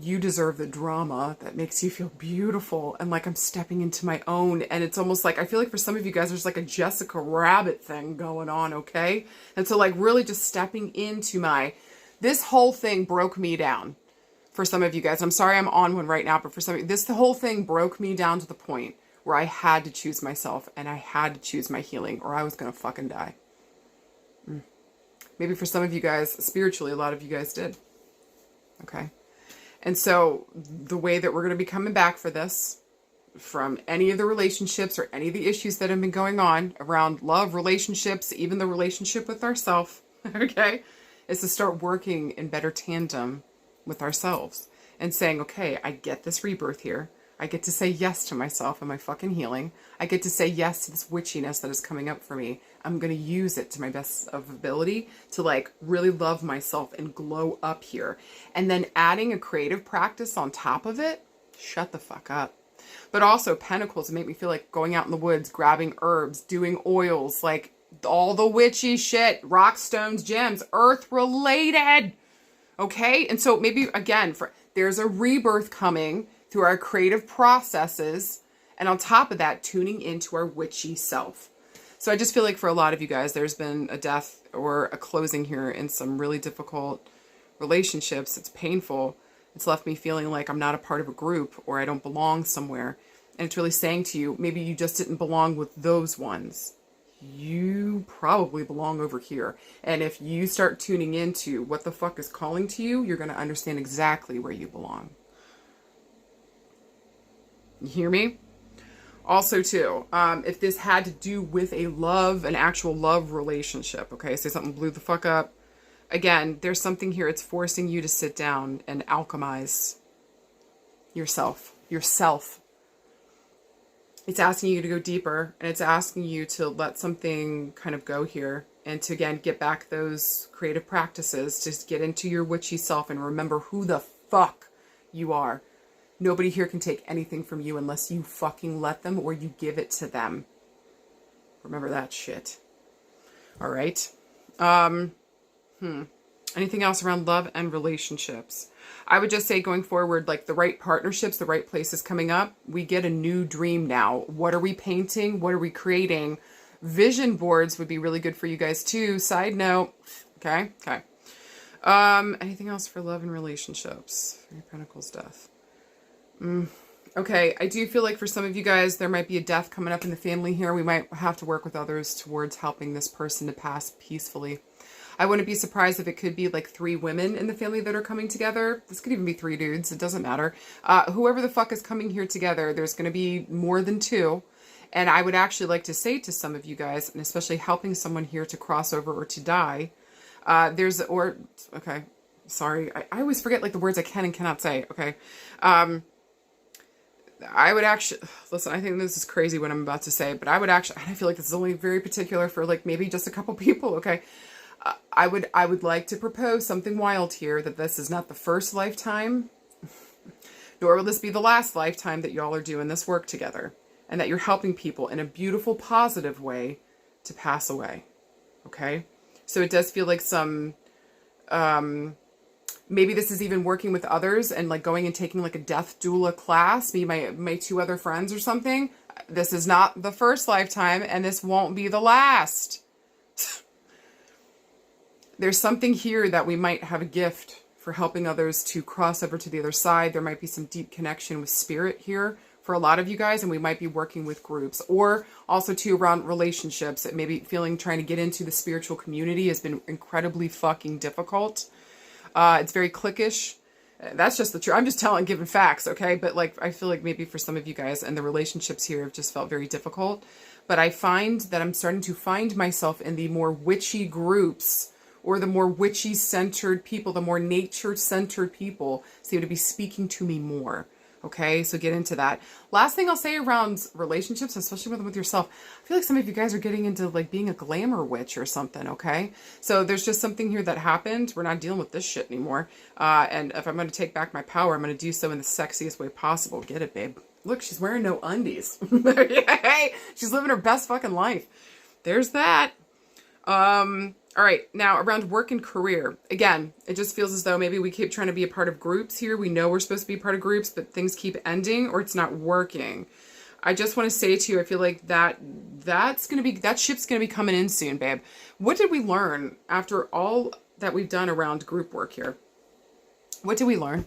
A: you deserve the drama that makes you feel beautiful. And like I'm stepping into my own. And it's almost like, I feel like for some of you guys, there's like a Jessica Rabbit thing going on, okay? And so like really just stepping into this whole thing broke me down for some of you guys. I'm sorry I'm on one right now, but for some of you, the whole thing broke me down to the point where I had to choose myself and I had to choose my healing or I was going to fucking die. Maybe for some of you guys, spiritually, a lot of you guys did. Okay. And so the way that we're going to be coming back for this from any of the relationships or any of the issues that have been going on around love, relationships, even the relationship with ourselves, okay, is to start working in better tandem with ourselves and saying, okay, I get this rebirth here. I get to say yes to myself and my fucking healing. I get to say yes to this witchiness that is coming up for me. I'm going to use it to my best of ability to like really love myself and glow up here. And then adding a creative practice on top of it, shut the fuck up. But also Pentacles make me feel like going out in the woods, grabbing herbs, doing oils, like all the witchy shit, rock, stones, gems, earth related. Okay. And so maybe again, there's a rebirth coming through our creative processes. And on top of that, tuning into our witchy self. So I just feel like for a lot of you guys, there's been a death or a closing here in some really difficult relationships. It's painful. It's left me feeling like I'm not a part of a group or I don't belong somewhere. And it's really saying to you, maybe you just didn't belong with those ones. You probably belong over here. And if you start tuning into what the fuck is calling to you, you're going to understand exactly where you belong. You hear me? Also, too, if this had to do with an actual love relationship, okay, say something blew the fuck up. Again, there's something here. It's forcing you to sit down and alchemize yourself. It's asking you to go deeper, and it's asking you to let something kind of go here and to, again, get back those creative practices, to get into your witchy self and remember who the fuck you are. Nobody here can take anything from you unless you fucking let them or you give it to them. Remember that shit. All right. Anything else around love and relationships? I would just say going forward, like the right partnerships, the right places coming up, we get a new dream now. What are we painting? What are we creating? Vision boards would be really good for you guys too. Side note. Okay. Anything else for love and relationships? Three of Pentacles, death. Okay, I do feel like for some of you guys, there might be a death coming up in the family here. We might have to work with others towards helping this person to pass peacefully. I wouldn't be surprised if it could be like 3 women in the family that are coming together. This could even be 3 dudes. It doesn't matter. Whoever the fuck is coming here together, there's going to be more than 2. And I would actually like to say to some of you guys, and especially helping someone here to cross over or to die, okay, sorry. I always forget like the words I can and cannot say. Okay. I would actually, listen, I think this is crazy what I'm about to say, but I would actually, I feel like this is only very particular for like maybe just a couple people, okay? I would like to propose something wild here, that this is not the first lifetime, nor will this be the last lifetime that y'all are doing this work together, and that you're helping people in a beautiful, positive way to pass away, okay? So it does feel like some, maybe this is even working with others and like going and taking like a death doula class, me, my 2 other friends or something. This is not the first lifetime and this won't be the last. There's something here that we might have a gift for helping others to cross over to the other side. There might be some deep connection with spirit here for a lot of you guys, and we might be working with groups, or also too around relationships. It may be trying to get into the spiritual community has been incredibly fucking difficult. It's very cliquish. That's just the truth. I'm just giving facts, okay? But like, I feel like maybe for some of you guys, and the relationships here have just felt very difficult. But I find that I'm starting to find myself in the more witchy groups, or the more witchy-centered people, the more nature-centered people seem to be speaking to me more. Okay, so get into that. Last thing I'll say around relationships, especially with yourself, I feel like some of you guys are getting into like being a glamour witch or something, okay? So there's just something here that happened. We're not dealing with this shit anymore. And if I'm going to take back my power, I'm going to do so in the sexiest way possible. Get it, babe. Look, she's wearing no undies. Yay! She's living her best fucking life. There's that. All right, now around work and career. Again, it just feels as though maybe we keep trying to be a part of groups here. We know we're supposed to be part of groups, but things keep ending or it's not working. I just want to say to you, I feel like that ship's going to be coming in soon, babe. What did we learn after all that we've done around group work here? What did we learn?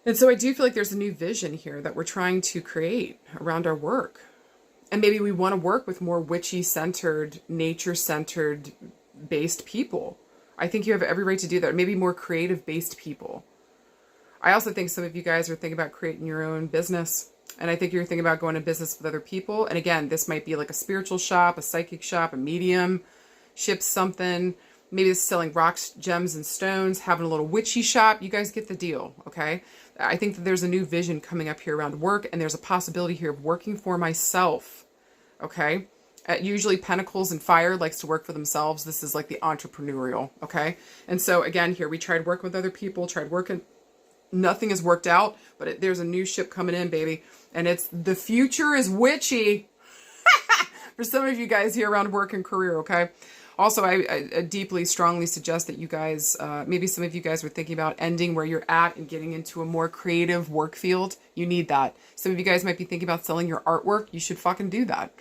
A: And so I do feel like there's a new vision here that we're trying to create around our work. And maybe we want to work with more witchy-centered, nature-centered based people. I think you have every right to do that. Maybe more creative-based people. I also think some of you guys are thinking about creating your own business. And I think you're thinking about going to business with other people. And again, this might be like a spiritual shop, a psychic shop, a medium, ship something. Maybe this is selling rocks, gems, and stones, having a little witchy shop. You guys get the deal, okay? I think that there's a new vision coming up here around work, and there's a possibility here of working for myself, okay? Usually Pentacles and Fire likes to work for themselves. This is like the entrepreneurial, okay? And so again, here we tried working with other people, tried working, nothing has worked out, but there's a new ship coming in, baby. And it's, the future is witchy for some of you guys here around work and career, okay? Also, I deeply, strongly suggest that you guys, maybe some of you guys were thinking about ending where you're at and getting into a more creative work field. You need that. Some of you guys might be thinking about selling your artwork. You should fucking do that.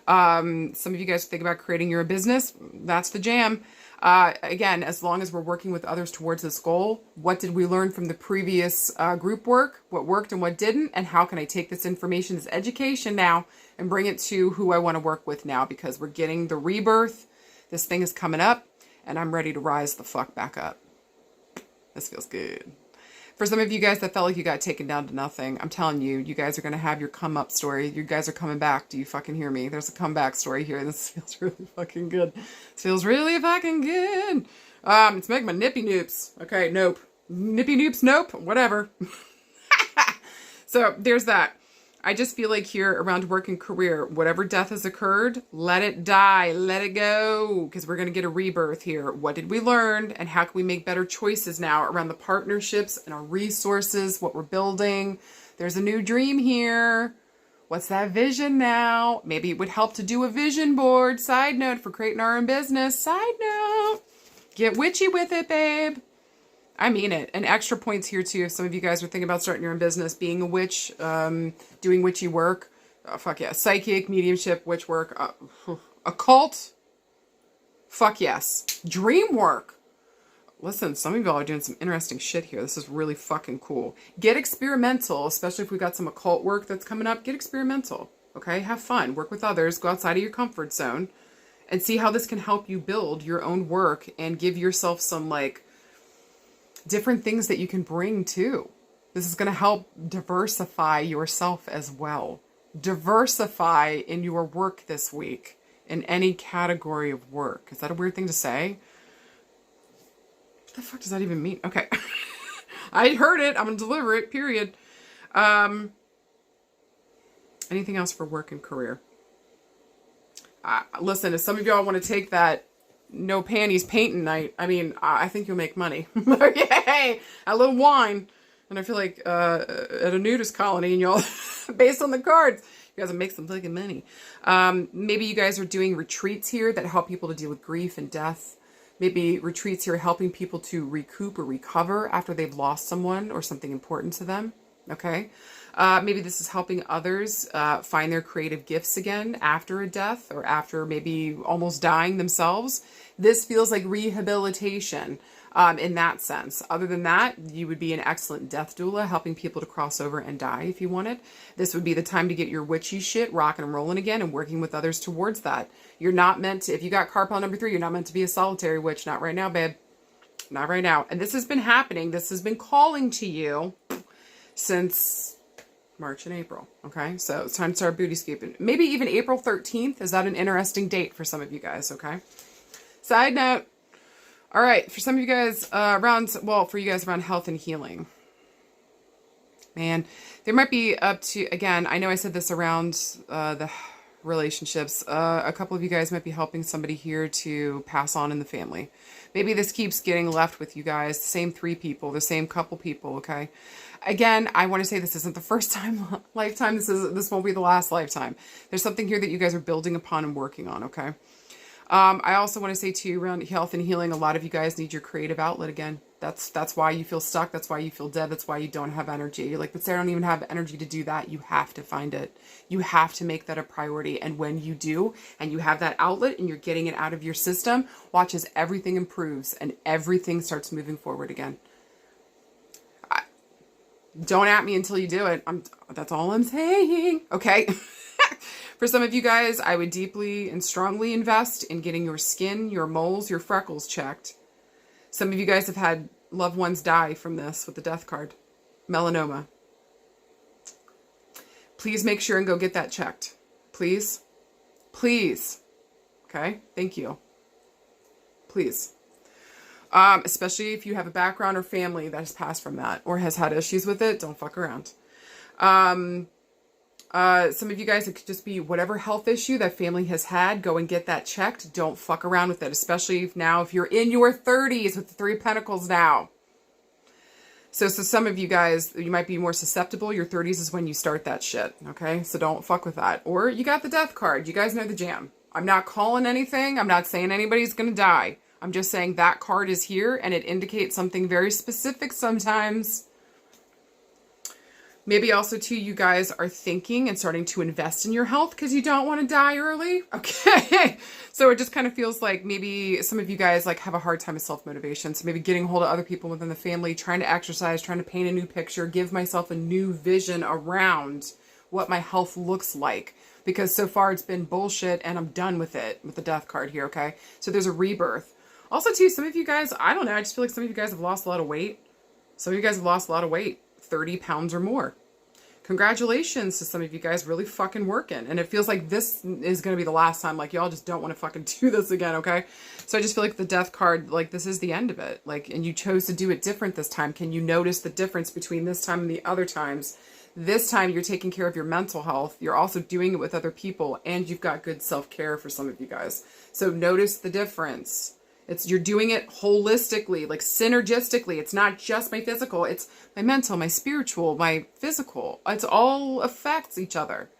A: Some of you guys think about creating your business. That's the jam. Again, as long as we're working with others towards this goal, what did we learn from the previous group work? What worked and what didn't? And how can I take this information, this education now, and bring it to who I want to work with now? Because we're getting the rebirth. This thing is coming up, and I'm ready to rise the fuck back up. This feels good. For some of you guys that felt like you got taken down to nothing, I'm telling you, you guys are going to have your come up story. You guys are coming back. Do you fucking hear me? There's a comeback story here. This feels really fucking good. This feels really fucking good. It's making my nippy noops. Okay, nope. Nippy noops, nope. Whatever. So there's that. I just feel like here around work and career, whatever death has occurred, let it die, let it go, because we're going to get a rebirth here. What did we learn, and how can we make better choices now around the partnerships and our resources, what we're building? There's a new dream here. What's that vision now? Maybe it would help to do a vision board. Side note for creating our own business. Side note. Get witchy with it, babe. I mean it. And extra points here too. If some of you guys are thinking about starting your own business, being a witch, doing witchy work. Fuck yeah. Psychic, mediumship, witch work. Occult. Fuck yes. Dream work. Listen, some of y'all are doing some interesting shit here. This is really fucking cool. Get experimental, especially if we got some occult work that's coming up. Get experimental. Okay? Have fun. Work with others. Go outside of your comfort zone. And see how this can help you build your own work and give yourself some like different things that you can bring too. This is going to help diversify yourself as well. Diversify in your work this week in any category of work. Is that a weird thing to say? What the fuck does that even mean? Okay. I heard it. I'm going to deliver it, period. Anything else for work and career? Listen, if some of y'all want to take that no panties painting night, I mean, I think you'll make money. Yay! A little wine. And I feel like at a nudist colony, and y'all, based on the cards, you guys will make some fucking money. Maybe you guys are doing retreats here that help people to deal with grief and death. Maybe retreats here helping people to recoup or recover after they've lost someone or something important to them. Okay? Maybe this is helping others find their creative gifts again after a death or after maybe almost dying themselves. This feels like rehabilitation in that sense. Other than that, you would be an excellent death doula, helping people to cross over and die if you wanted. This would be the time to get your witchy shit rocking and rolling again and working with others towards that. You're not meant to, if you got carpal number 3, you're not meant to be a solitary witch. Not right now, babe. Not right now. And this has been happening. This has been calling to you since March and April. Okay. So it's time to start bootyscaping. Maybe even April 13th. Is that an interesting date for some of you guys? Okay. Side note. All right. For some of you guys for you guys around health and healing. Man, there might be up to, again, I know I said this around the relationships. A couple of you guys might be helping somebody here to pass on in the family. Maybe this keeps getting left with you guys, the same 3 people, the same couple people, okay? Again, I want to say this isn't the first lifetime. This won't be the last lifetime. There's something here that you guys are building upon and working on, okay? I also want to say to you around health and healing, a lot of you guys need your creative outlet again. That's why you feel stuck. That's why you feel dead. That's why you don't have energy. You're like, but Sarah, I don't even have energy to do that. You have to find it. You have to make that a priority. And when you do, and you have that outlet and you're getting it out of your system, watch as everything improves and everything starts moving forward again. Don't at me until you do it. That's all I'm saying. Okay. For some of you guys, I would deeply and strongly invest in getting your skin, your moles, your freckles checked. Some of you guys have had loved ones die from this with the death card. Melanoma. Please make sure and go get that checked. Please. Please. Okay? Thank you. Please. Especially if you have a background or family that has passed from that or has had issues with it, don't fuck around. Some of you guys, it could just be whatever health issue that family has had. Go and get that checked. Don't fuck around with it, especially now if you're in your 30s with the 3 of Pentacles now. So some of you guys, you might be more susceptible. Your 30s is when you start that shit, okay? So don't fuck with that. Or you got the death card. You guys know the jam. I'm not calling anything. I'm not saying anybody's going to die. I'm just saying that card is here and it indicates something very specific sometimes. Maybe also, too, you guys are thinking and starting to invest in your health because you don't want to die early. Okay. So it just kind of feels like maybe some of you guys like have a hard time with self-motivation. So maybe getting a hold of other people within the family, trying to exercise, trying to paint a new picture, give myself a new vision around what my health looks like. Because so far it's been bullshit and I'm done with it with the death card here, okay? So there's a rebirth. Also, too, some of you guys, I don't know, I just feel like some of you guys have lost a lot of weight. Some of you guys have lost a lot of weight. 30 pounds or more. Congratulations to some of you guys really fucking working. And it feels like this is going to be the last time. Like, y'all just don't want to fucking do this again, okay? So I just feel like the death card, like, this is the end of it. Like, and you chose to do it different this time. Can you notice the difference between this time and the other times? This time you're taking care of your mental health. You're also doing it with other people. And you've got good self-care for some of you guys. So notice the difference. You're doing it holistically, like synergistically. It's not just my physical. It's my mental, my spiritual, my physical. It's all affects each other.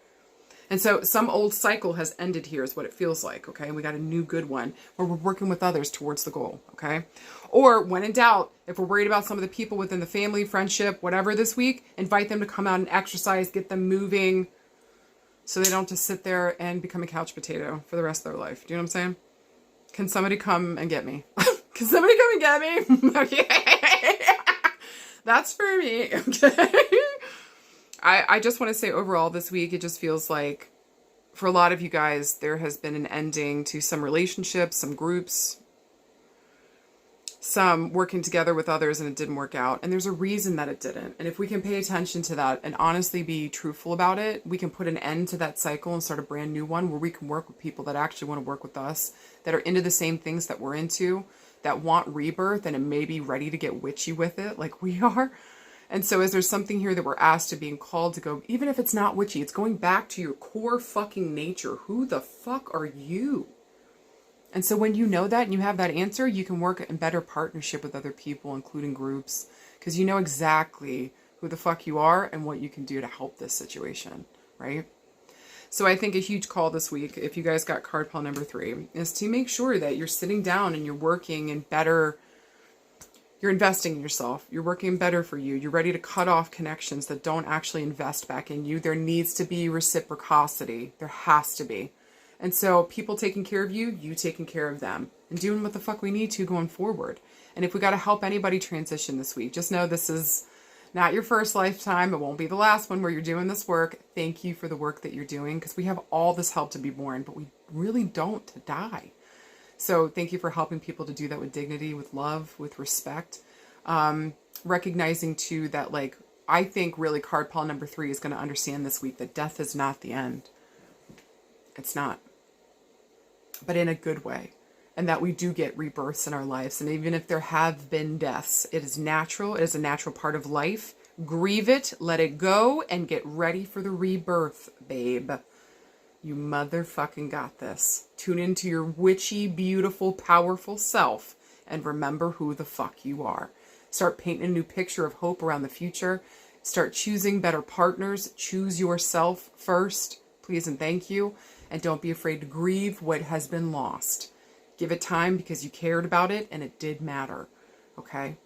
A: And so some old cycle has ended here is what it feels like, okay? And we got a new good one where we're working with others towards the goal, okay? Or when in doubt, if we're worried about some of the people within the family, friendship, whatever this week, invite them to come out and exercise, get them moving so they don't just sit there and become a couch potato for the rest of their life. Do you know what I'm saying? Can somebody come and get me? Can somebody come and get me? Okay. That's for me. Okay. I just want to say overall this week, it just feels like for a lot of you guys, there has been an ending to some relationships, some groups, some working together with others and it didn't work out. And there's a reason that it didn't. And if we can pay attention to that and honestly be truthful about it, we can put an end to that cycle and start a brand new one where we can work with people that actually want to work with us, that are into the same things that we're into, that want rebirth and may be ready to get witchy with it like we are. And so is there something here that we're asked to being called to go, even if it's not witchy, it's going back to your core fucking nature. Who the fuck are you? And so when you know that and you have that answer, you can work in better partnership with other people, including groups, because you know exactly who the fuck you are and what you can do to help this situation, right? So I think a huge call this week, if you guys got card pile number 3, is to make sure that you're sitting down and you're working in better, you're investing in yourself. You're working better for you. You're ready to cut off connections that don't actually invest back in you. There needs to be reciprocity. There has to be. And so people taking care of you, you taking care of them, and doing what the fuck we need to going forward. And if we got to help anybody transition this week, just know this is not your first lifetime. It won't be the last one where you're doing this work. Thank you for the work that you're doing, because we have all this help to be born, but we really don't to die. So thank you for helping people to do that with dignity, with love, with respect. Recognizing too that, like, I think really card pile number 3 is going to understand this week that death is not the end. It's not. But in a good way. And that we do get rebirths in our lives. And even if there have been deaths, it is natural. It is a natural part of life. Grieve it, let it go, and get ready for the rebirth, babe. You motherfucking got this. Tune into your witchy, beautiful, powerful self and remember who the fuck you are. Start painting a new picture of hope around the future. Start choosing better partners. Choose yourself first, please and thank you. And don't be afraid to grieve what has been lost. Give it time because you cared about it and it did matter. Okay?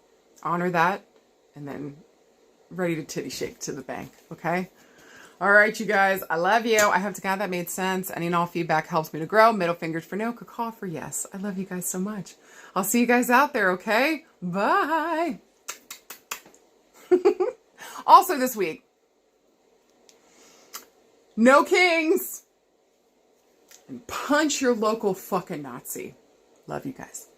A: Honor that and then ready to titty shake to the bank. Okay? All right, you guys. I love you. I hope to God that made sense. Any and all feedback helps me to grow. Middle fingers for no, caw for yes. I love you guys so much. I'll see you guys out there, okay? Bye. Also this week, no kings and punch your local fucking Nazi. Love you guys.